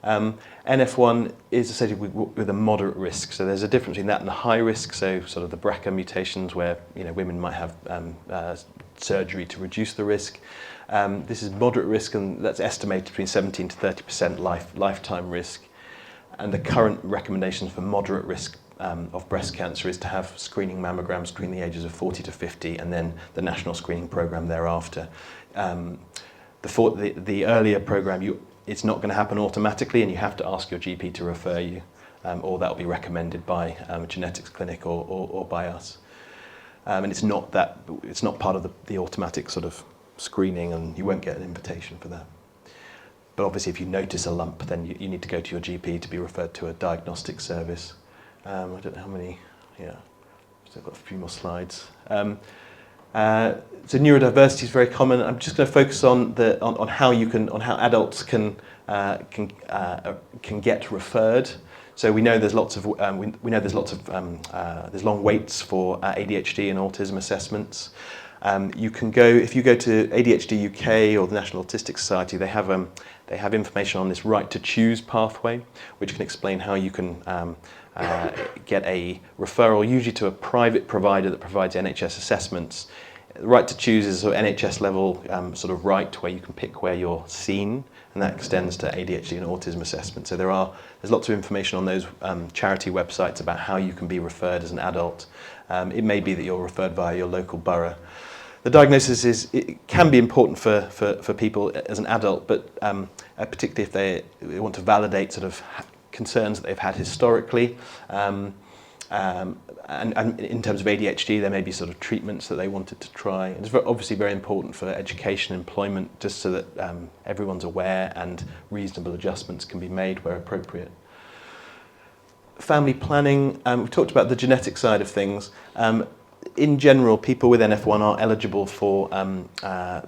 NF1 is associated with a moderate risk, so there's a difference between that and the high risk, so sort of the BRCA mutations where women might have surgery to reduce the risk. This is moderate risk, and that's estimated between 17 to 30% lifetime risk. And the current recommendations for moderate risk of breast cancer is to have screening mammograms between the ages of 40 to 50, and then the national screening program thereafter. The earlier program, it's not going to happen automatically, and you have to ask your GP to refer you, or that will be recommended by a genetics clinic or by us. And it's not part of the automatic sort of screening, and you won't get an invitation for that. but obviously if you notice a lump, then you need to go to your GP to be referred to a diagnostic service. I don't know how many, yeah, still got a few more slides. So neurodiversity is very common. I'm just going to focus on how adults can get referred. So we know there's lots of there's long waits for ADHD and autism assessments. You can go, if you go to ADHD UK or the National Autistic Society, they have information on this right to choose pathway, which can explain how you can get a referral, usually to a private provider that provides NHS assessments. The right to choose is an NHS level sort of right where you can pick where you're seen, and that extends to ADHD and autism assessment. So there's lots of information on those charity websites about how you can be referred as an adult. It may be that you're referred via your local borough. The diagnosis it can be important for people as an adult, but particularly if they want to validate sort of concerns that they've had historically. And in terms of ADHD, there may be sort of treatments that they wanted to try. It's obviously very important for education and employment, just so that everyone's aware and reasonable adjustments can be made where appropriate. Family planning, we've talked about the genetic side of things. In general, people with NF1 are eligible for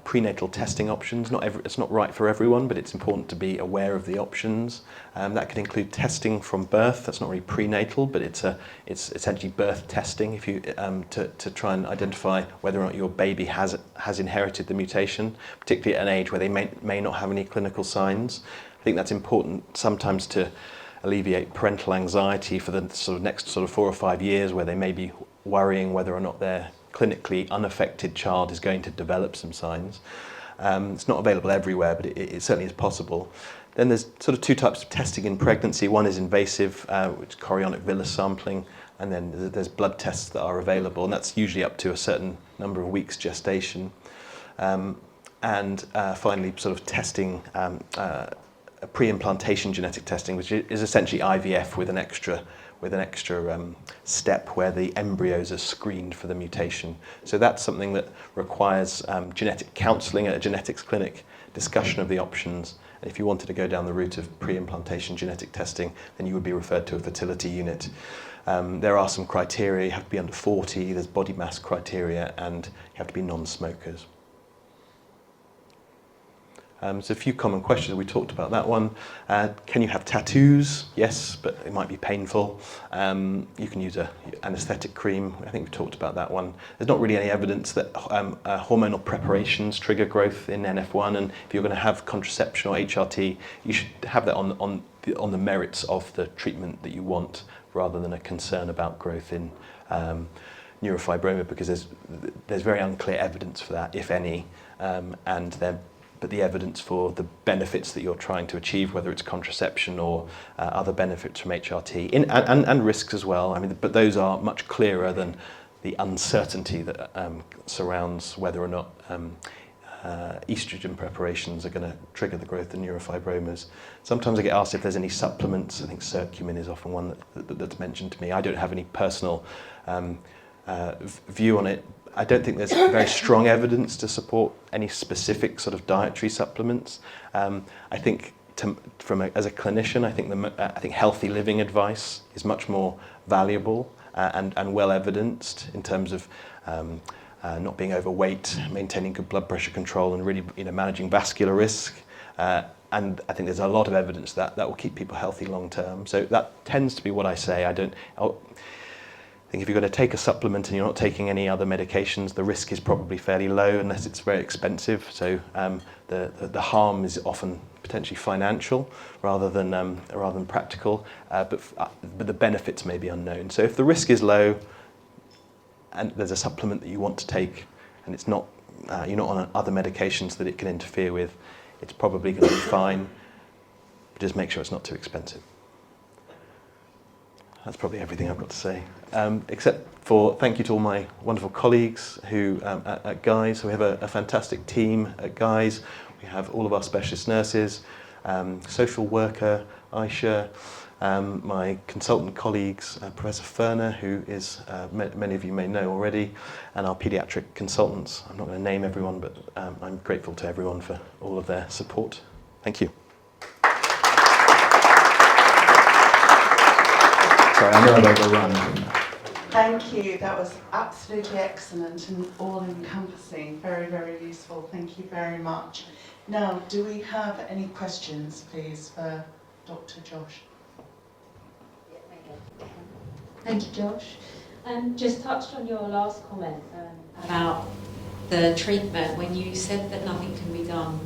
prenatal testing options. It's not right for everyone, but it's important to be aware of the options. That can include testing from birth. That's not really prenatal, but it's essentially birth testing if you to try and identify whether or not your baby has inherited the mutation, particularly at an age where they may not have any clinical signs. I think that's important sometimes to alleviate parental anxiety for the sort of next sort of 4 or 5 years, where they may be worrying whether or not their clinically unaffected child is going to develop some signs. It's not available everywhere, but it certainly is possible. Then there's sort of 2 types of testing in pregnancy. One is invasive, which is chorionic villus sampling, and then there's blood tests that are available, and that's usually up to a certain number of weeks gestation. And finally, sort of testing, pre-implantation genetic testing, which is essentially IVF with an extra step where the embryos are screened for the mutation. So that's something that requires genetic counselling at a genetics clinic, discussion of the options. And if you wanted to go down the route of pre-implantation genetic testing, then you would be referred to a fertility unit. There are some criteria. You have to be under 40, there's body mass criteria, and you have to be non-smokers. So a few common questions. We talked about that one. Can you have tattoos? Yes, but it might be painful. You can use an anaesthetic cream. I think we talked about that one. There's not really any evidence that hormonal preparations trigger growth in NF1, and if you're going to have contraception or HRT, you should have that on the merits of the treatment that you want, rather than a concern about growth in neurofibroma, because there's very unclear evidence for that, if any, but the evidence for the benefits that you're trying to achieve, whether it's contraception or other benefits from HRT, and risks as well. I mean, but those are much clearer than the uncertainty that surrounds whether or not estrogen preparations are going to trigger the growth of neurofibromas. Sometimes I get asked if there's any supplements. I think curcumin is often one that's mentioned to me. I don't have any personal view on it. I don't think there's very strong evidence to support any specific sort of dietary supplements. I think, as a clinician, I think healthy living advice is much more valuable and well evidenced in terms of not being overweight, maintaining good blood pressure control, and really managing vascular risk. And I think there's a lot of evidence that will keep people healthy long term. So that tends to be what I say. I think if you're going to take a supplement and you're not taking any other medications, the risk is probably fairly low unless it's very expensive. So the harm is often potentially financial rather than practical, but the benefits may be unknown. So if the risk is low and there's a supplement that you want to take and it's not you're not on other medications that it can interfere with, it's probably going to be fine. Just make sure it's not too expensive. That's probably everything I've got to say, except for thank you to all my wonderful colleagues who at Guy's. We have a fantastic team at Guy's. We have all of our specialist nurses, social worker Aisha, my consultant colleagues, Professor Ferner, who is many of you may know already, and our paediatric consultants. I'm not going to name everyone, but I'm grateful to everyone for all of their support. Thank you. Sorry, I know I've overrun. Thank you. That was absolutely excellent and all-encompassing. Very, very useful. Thank you very much. Now, do we have any questions, please, for Dr. Josh? Thank you, Josh. Just touched on your last comment about the treatment when you said that nothing can be done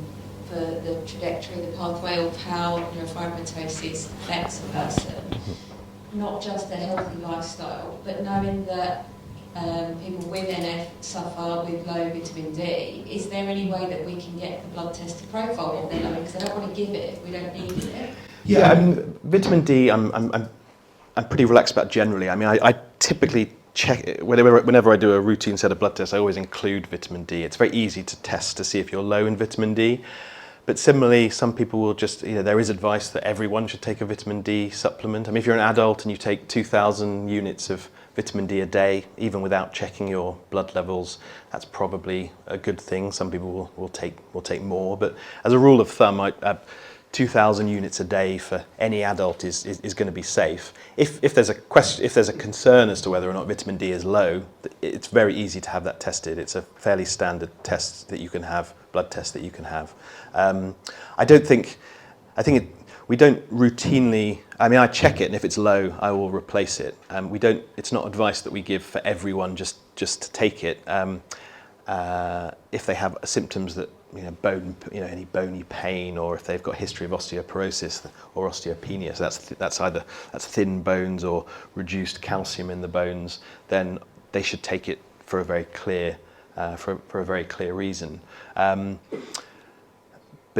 for the trajectory, the pathway of how neurofibromatosis affects a person. Not just a healthy lifestyle, but knowing that people with NF suffer with low vitamin D, is there any way that we can get the blood test to profile what they're low? Because I don't want to give it if we don't need it. Yeah, I mean, vitamin D, I'm pretty relaxed about generally. I mean, I typically check, whenever I do a routine set of blood tests, I always include vitamin D. It's very easy to test to see if you're low in vitamin D. But similarly, some people will just, there is advice that everyone should take a vitamin D supplement. I mean, if you're an adult and you take 2,000 units of vitamin D a day, even without checking your blood levels, that's probably a good thing. Some people will take more, but as a rule of thumb, 2,000 units a day for any adult is going to be safe. If there's a concern as to whether or not vitamin D is low, it's very easy to have that tested. It's a fairly standard test that you can have, blood test that you can have. We don't routinely, I mean, I check it, and if it's low, I will replace it. It's not advice that we give for everyone just to take it. If they have symptoms that, any bony pain, or if they've got a history of osteoporosis or osteopenia, so that's thin bones or reduced calcium in the bones, then they should take it for a very clear reason. But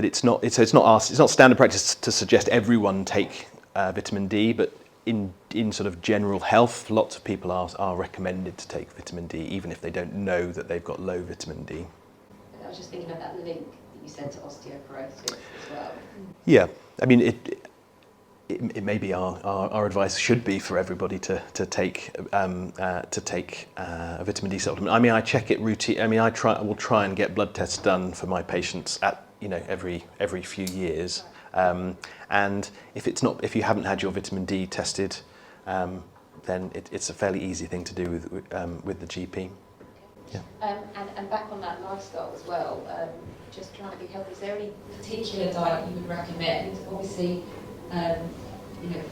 it's not standard practice to suggest everyone take vitamin D, but in sort of general health, lots of people are recommended to take vitamin D, even if they don't know that they've got low vitamin D. I was just thinking about that link that you said to osteoporosis as well. Yeah, I mean, it may be our advice should be for everybody to take a vitamin D supplement. I mean, I check it routine. I mean, I will try and get blood tests done for my patients at every few years. And if you haven't had your vitamin D tested, then it's a fairly easy thing to do with the GP. Yeah. And back on that lifestyle as well, just trying to be healthy, is there any particular diet you would recommend? Obviously,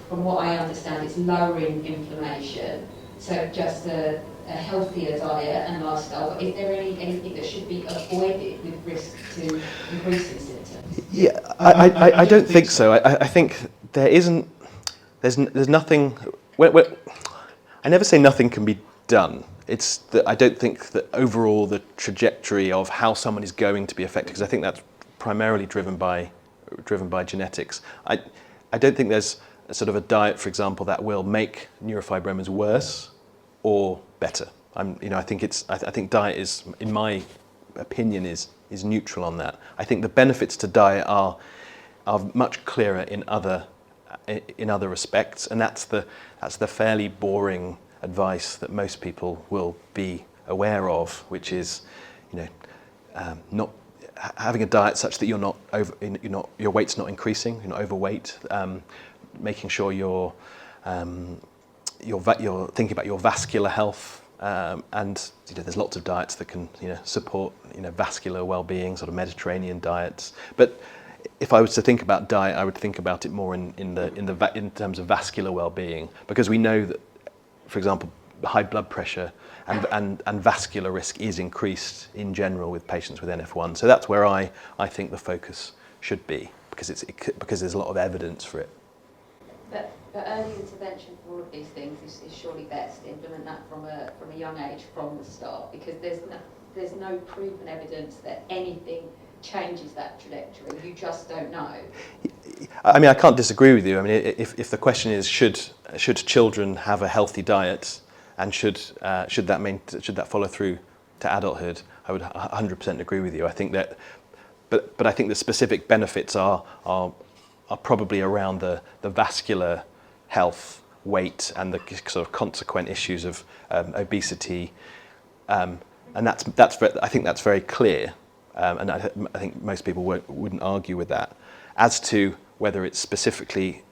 from what I understand, it's lowering inflammation, so just a healthier diet and lifestyle. But is there anything that should be avoided with risk to increasing symptoms? Yeah, I don't think so. I think there's nothing. I never say nothing can be done. It's that I don't think that overall the trajectory of how someone is going to be affected, because I think that's primarily driven by genetics. I don't think there's a sort of a diet, for example, that will make neurofibromas worse or better. I think diet is, in my opinion, is neutral on that. I think the benefits to diet are much clearer in other respects, and that's the fairly boring advice that most people will be aware of, which is, not having a diet such that your weight's not increasing, you're not overweight, making sure you're thinking about your vascular health, and there's lots of diets that can support vascular well-being, sort of Mediterranean diets. But if I was to think about diet, I would think about it more in terms of vascular well-being, because we know that, for example, high blood pressure and vascular risk is increased in general with patients with NF1. So that's where I think the focus should be, because there's a lot of evidence for it. But early intervention for all of these things is surely best to implement that from a young age, from the start, because there's no proven evidence that anything changes that trajectory. You just don't know. I mean, I can't disagree with you. I mean, if the question is should children have a healthy diet, and should that follow through to adulthood, I would 100% agree with you. I think that, but I think the specific benefits are probably around the vascular health, weight, and the sort of consequent issues of obesity, and I think that's very clear, and I think most people wouldn't argue with that. As to whether it specifically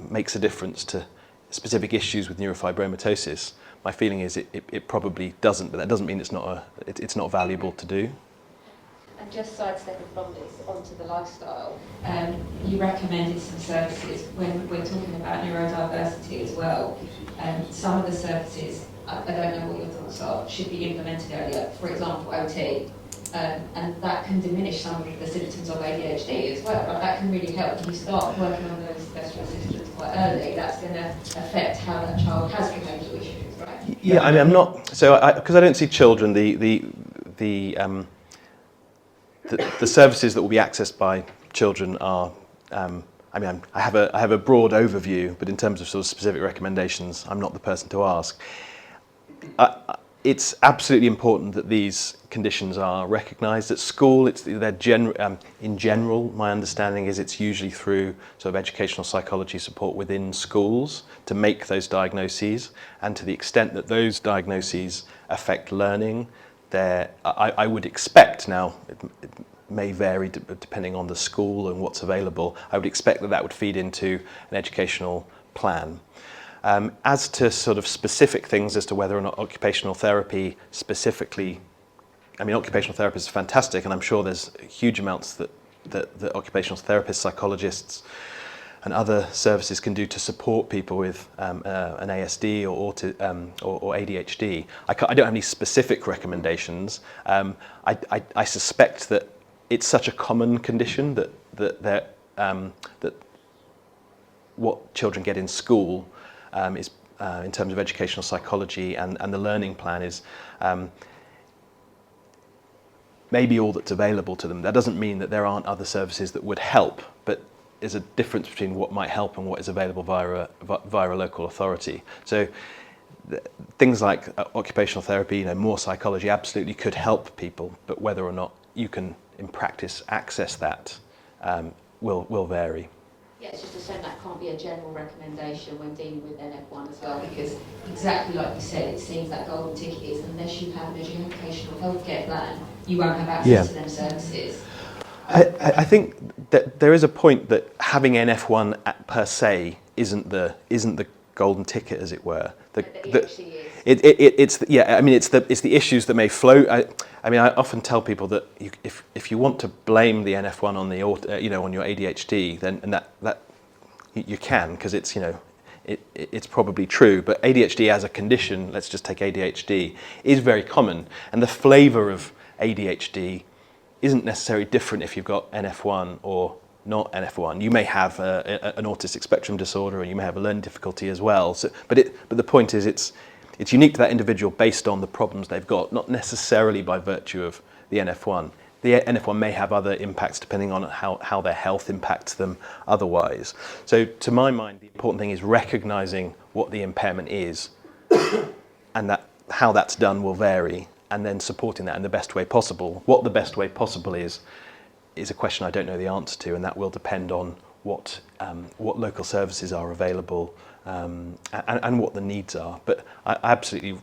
makes a difference to specific issues with neurofibromatosis, my feeling is it probably doesn't, but that doesn't mean it's not valuable to do. And just sidestepping from this onto the lifestyle, you recommended some services when we're talking about neurodiversity as well. Some of the services, I don't know what your thoughts are, should be implemented earlier. For example, OT, and that can diminish some of the symptoms of ADHD as well. Like that can really help. If you start working on those special assistants quite early, that's going to affect how that child has behavioural issues, right? Yeah, I mean, I'm not, so because I don't see children, the services that will be accessed by children are, I mean, I have a broad overview, but in terms of sort of specific recommendations, I'm not the person to ask. It's absolutely important that these conditions are recognised at school. In general, my understanding is it's usually through sort of educational psychology support within schools to make those diagnoses, and to the extent that those diagnoses affect learning, I would expect, now it may vary depending on the school and what's available, I would expect that would feed into an educational plan. As to sort of specific things as to whether or not occupational therapy specifically, I mean, occupational therapists are fantastic, and I'm sure there's huge amounts that occupational therapists, psychologists, and other services can do to support people with an ASD or ADHD. I don't have any specific recommendations. I suspect that it's such a common condition that what children get in school is, in terms of educational psychology and the learning plan, is maybe all that's available to them. That doesn't mean that there aren't other services that would help, but there's a difference between what might help and what is available via a local authority. So things like occupational therapy, more psychology absolutely could help people, but whether or not you can in practice access that will vary. Yeah, it's just a shame that can't be a general recommendation when dealing with NF1 as well, because exactly like you said, it seems that golden ticket is unless you have an educational healthcare plan, you won't have access to them services. I think that there is a point that having NF1 per se isn't the golden ticket, as it were. It's the issues that may flow. I mean, I often tell people that if you want to blame the NF1 on on your ADHD, then that you can, because it's probably true. But ADHD as a condition, let's just take ADHD, is very common, and the flavour of ADHD isn't necessarily different if you've got NF1 or not NF1. You may have an autistic spectrum disorder, and you may have a learning difficulty as well. So, but the point is, it's unique to that individual based on the problems they've got, not necessarily by virtue of the NF1. The NF1 may have other impacts depending on how their health impacts them otherwise. So to my mind, the important thing is recognising what the impairment is, and that how that's done will vary, and then supporting that in the best way possible. What the best way possible is a question I don't know the answer to, and that will depend on what local services are available and what the needs are. But I absolutely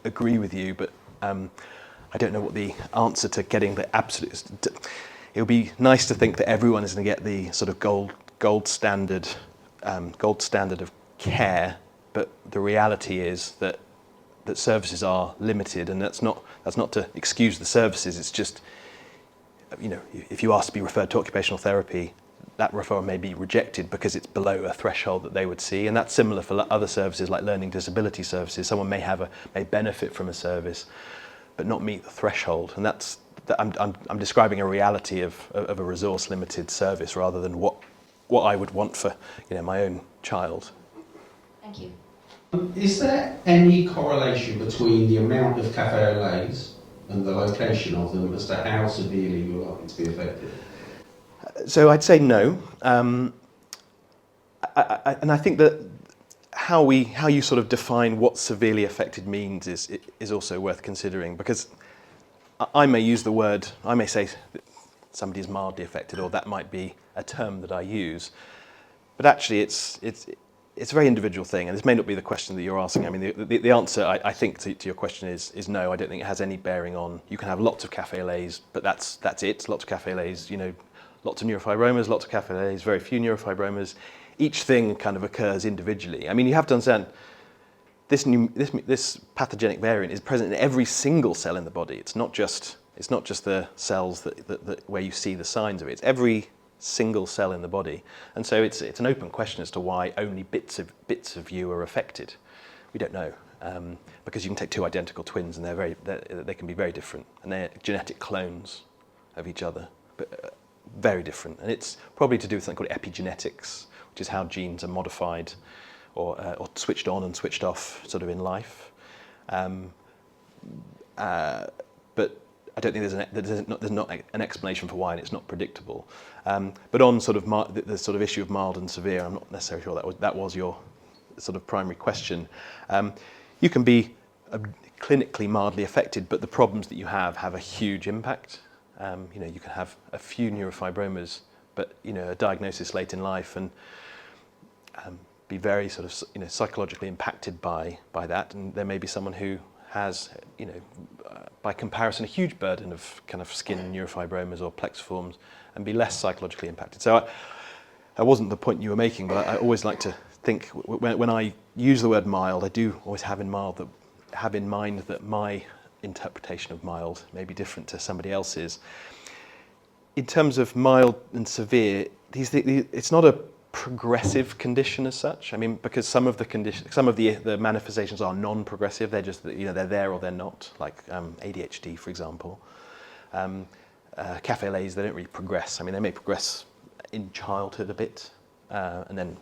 agree with you, but I don't know what the answer to getting the absolute... It would be nice to think that everyone is going to get the sort of gold standard of care, but the reality is that services are limited, and that's not to excuse the services. It's just, if you ask to be referred to occupational therapy, that referral may be rejected because it's below a threshold that they would see, and that's similar for other services like learning disability services. Someone may benefit from a service, but not meet the threshold, and I'm describing a reality of a resource limited service rather than what I would want for my own child. Thank you. Is there any correlation between the amount of cafe au laits and the location of them as to how severely you're likely to be affected? So I'd say no, and I think that how you sort of define what severely affected means is also worth considering, because I may say somebody is mildly affected, or that might be a term that I use, but actually it's a very individual thing, and this may not be the question that you're asking. I mean, the answer I think to your question is no. I don't think it has any bearing on. You can have lots of cafe au laits, but that's it. Lots of cafe au laits, lots of neurofibromas, lots of cafe au laits, very few neurofibromas. each thing kind of occurs individually. I mean, you have to understand this pathogenic variant is present in every single cell in the body. It's not just the cells that where you see the signs of it. It's every single cell in the body, and so it's an open question as to why only bits of you are affected. We don't know, because you can take two identical twins and they can be very different, and they're genetic clones of each other, but very different. And it's probably to do with something called epigenetics, which is how genes are modified or switched on and switched off sort of in life. But I don't think there's not an explanation for why, and it's not predictable. But on sort of the sort of issue of mild and severe, I'm not necessarily sure that was your sort of primary question. You can be clinically mildly affected, but the problems that you have a huge impact. You can have a few neurofibromas, but a diagnosis late in life and be very sort of psychologically impacted by that, and there may be someone who has by comparison a huge burden of kind of skin neurofibromas or plexiforms and be less psychologically impacted. So that wasn't the point you were making, but I always like to think when I use the word mild, I do always have in mind that my interpretation of mild may be different to somebody else's. In terms of mild and severe, it's not a progressive condition as such. I mean, because some of the manifestations are non-progressive. They're just they're there or they're not. Like ADHD, for example. Cafe lays, they don't really progress. I mean, they may progress in childhood a bit, and then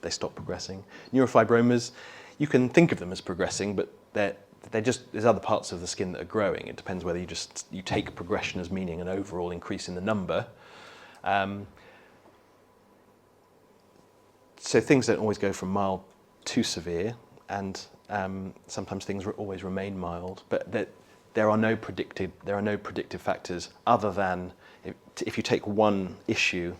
they stop progressing. Neurofibromas, you can think of them as progressing, but there's other parts of the skin that are growing. It depends whether you take progression as meaning an overall increase in the number. So things don't always go from mild to severe, and sometimes things always remain mild. But there are no predictive factors other than if you take one issue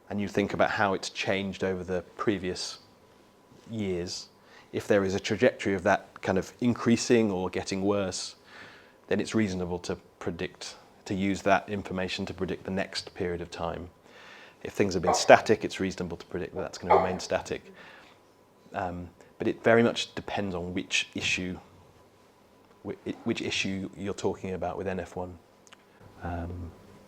and you think about how it's changed over the previous years. If there is a trajectory of that kind of increasing or getting worse, then it's reasonable to use that information to predict the next period of time. If things have been static, it's reasonable to predict that that's going to remain static. But it very much depends on which issue you're talking about with NF1.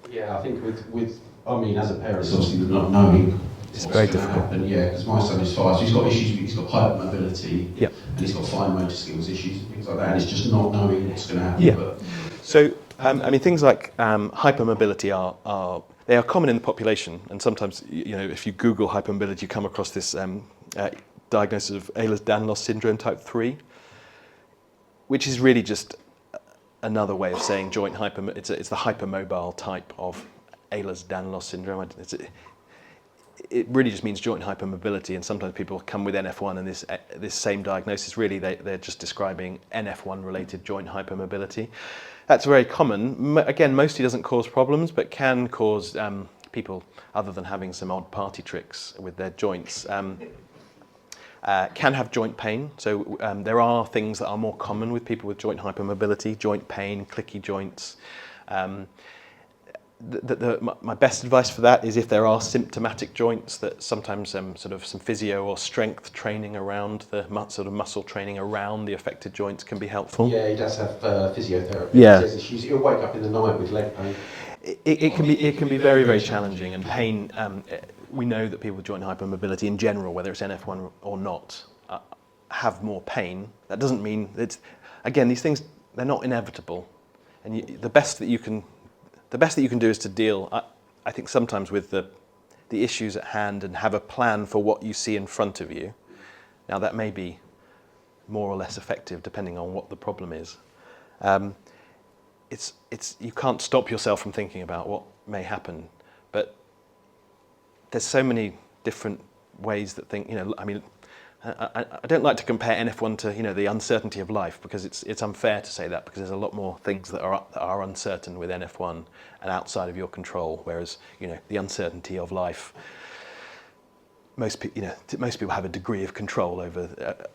Yeah, I think as a parent, it's obviously not knowing It's what's very going to difficult. happen. Yeah, because my son is 5, so he's got issues. He's got hypermobility, Yep. and he's got fine motor skills issues and things like that. And it's just not knowing what's going to happen. Yeah. But So, I mean, things like hypermobility they are common in the population, and sometimes, if you Google hypermobility, you come across this diagnosis of Ehlers-Danlos syndrome type 3, which is really just another way of saying joint hypermobility. It's the hypermobile type of Ehlers-Danlos syndrome. It really just means joint hypermobility, and sometimes people come with NF1 and this same diagnosis, really they're just describing NF1 related joint hypermobility. That's very common. Again, mostly doesn't cause problems, but can cause people, other than having some odd party tricks with their joints, can have joint pain. So there are things that are more common with people with joint hypermobility: joint pain, clicky joints. My best advice for that is if there are symptomatic joints, that sometimes sort of some physio or strength training around sort of muscle training around the affected joints can be helpful. yeah, he does have physiotherapy. Yeah. He says issues. He'll wake up in the night with leg pain. It can be very, very challenging, and pain. We know that people with joint hypermobility in general, whether it's NF1 or not, have more pain. That doesn't mean these things, they're not inevitable, and the best that you can do is to deal, I think, sometimes with the issues at hand and have a plan for what you see in front of you. Now, that may be more or less effective depending on what the problem is. You can't stop yourself from thinking about what may happen, but there's so many different ways that I mean, I don't like to compare NF1 to the uncertainty of life, because it's unfair to say that, because there's a lot more things that are uncertain with NF1 and outside of your control, whereas the uncertainty of life, most people have a degree of control over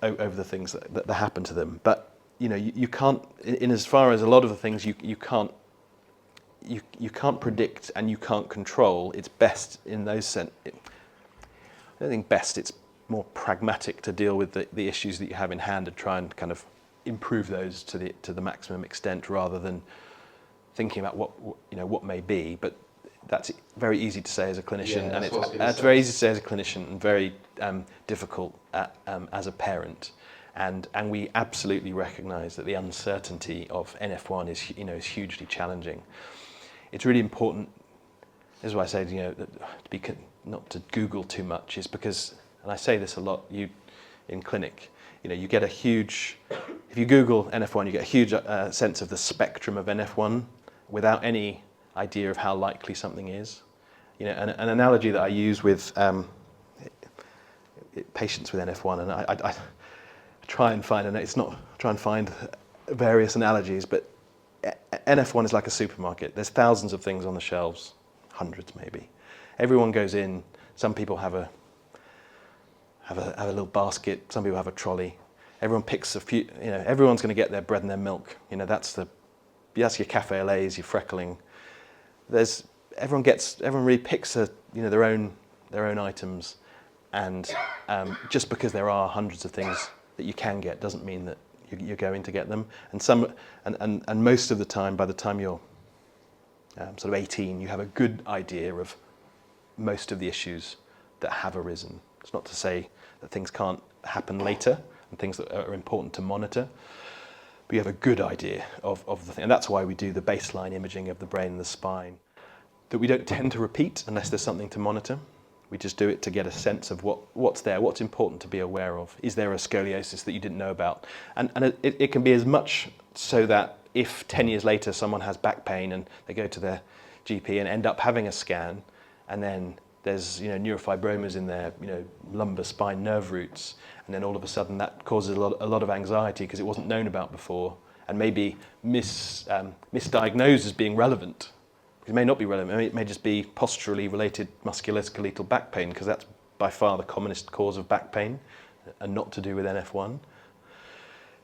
the things that happen to them. But you can't, in as far as a lot of the things you can't predict and you can't control, it's best in those sense. I don't think best, it's more pragmatic to deal with the issues that you have in hand and try and kind of improve those to the maximum extent rather than thinking about what may be. But that's very easy to say as a clinician, and it's very easy to say as a clinician and very difficult as a parent. And we absolutely recognise that the uncertainty of NF1 is hugely challenging. It's really important. This is why I say not to Google too much, is because, and I say this a lot, in clinic, you get a huge, if you Google NF1, you get a huge sense of the spectrum of NF1 without any idea of how likely something is. An analogy that I use with patients with NF1, and I try and find, and it's not try and find various analogies, but NF1 is like a supermarket. There's thousands of things on the shelves, hundreds maybe. Everyone goes in. Some people have a little basket. Some people have a trolley. Everyone picks a few. Everyone's going to get their bread and their milk. That's your cafe au laits, your freckling. Everyone really picks their own items, and just because there are hundreds of things that you can get doesn't mean that you're going to get them. And most of the time, by the time you're sort of 18, you have a good idea of most of the issues that have arisen. It's not to say that things can't happen later and things that are important to monitor, but you have a good idea of the thing. And that's why we do the baseline imaging of the brain and the spine, that we don't tend to repeat unless there's something to monitor. We just do it to get a sense of what's there, what's important to be aware of. Is there a scoliosis that you didn't know about? And it can be as much so that if 10 years later someone has back pain and they go to their GP and end up having a scan, and then there's neurofibromas in their lumbar spine nerve roots, and then all of a sudden that causes a lot of anxiety because it wasn't known about before, and maybe misdiagnosed as being relevant. It may not be relevant. It may just be posturally related musculoskeletal back pain, because that's by far the commonest cause of back pain, and not to do with NF1.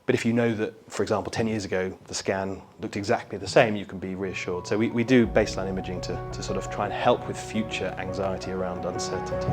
But if you know that, for example, 10 years ago, the scan looked exactly the same, you can be reassured. So we do baseline imaging to sort of try and help with future anxiety around uncertainty.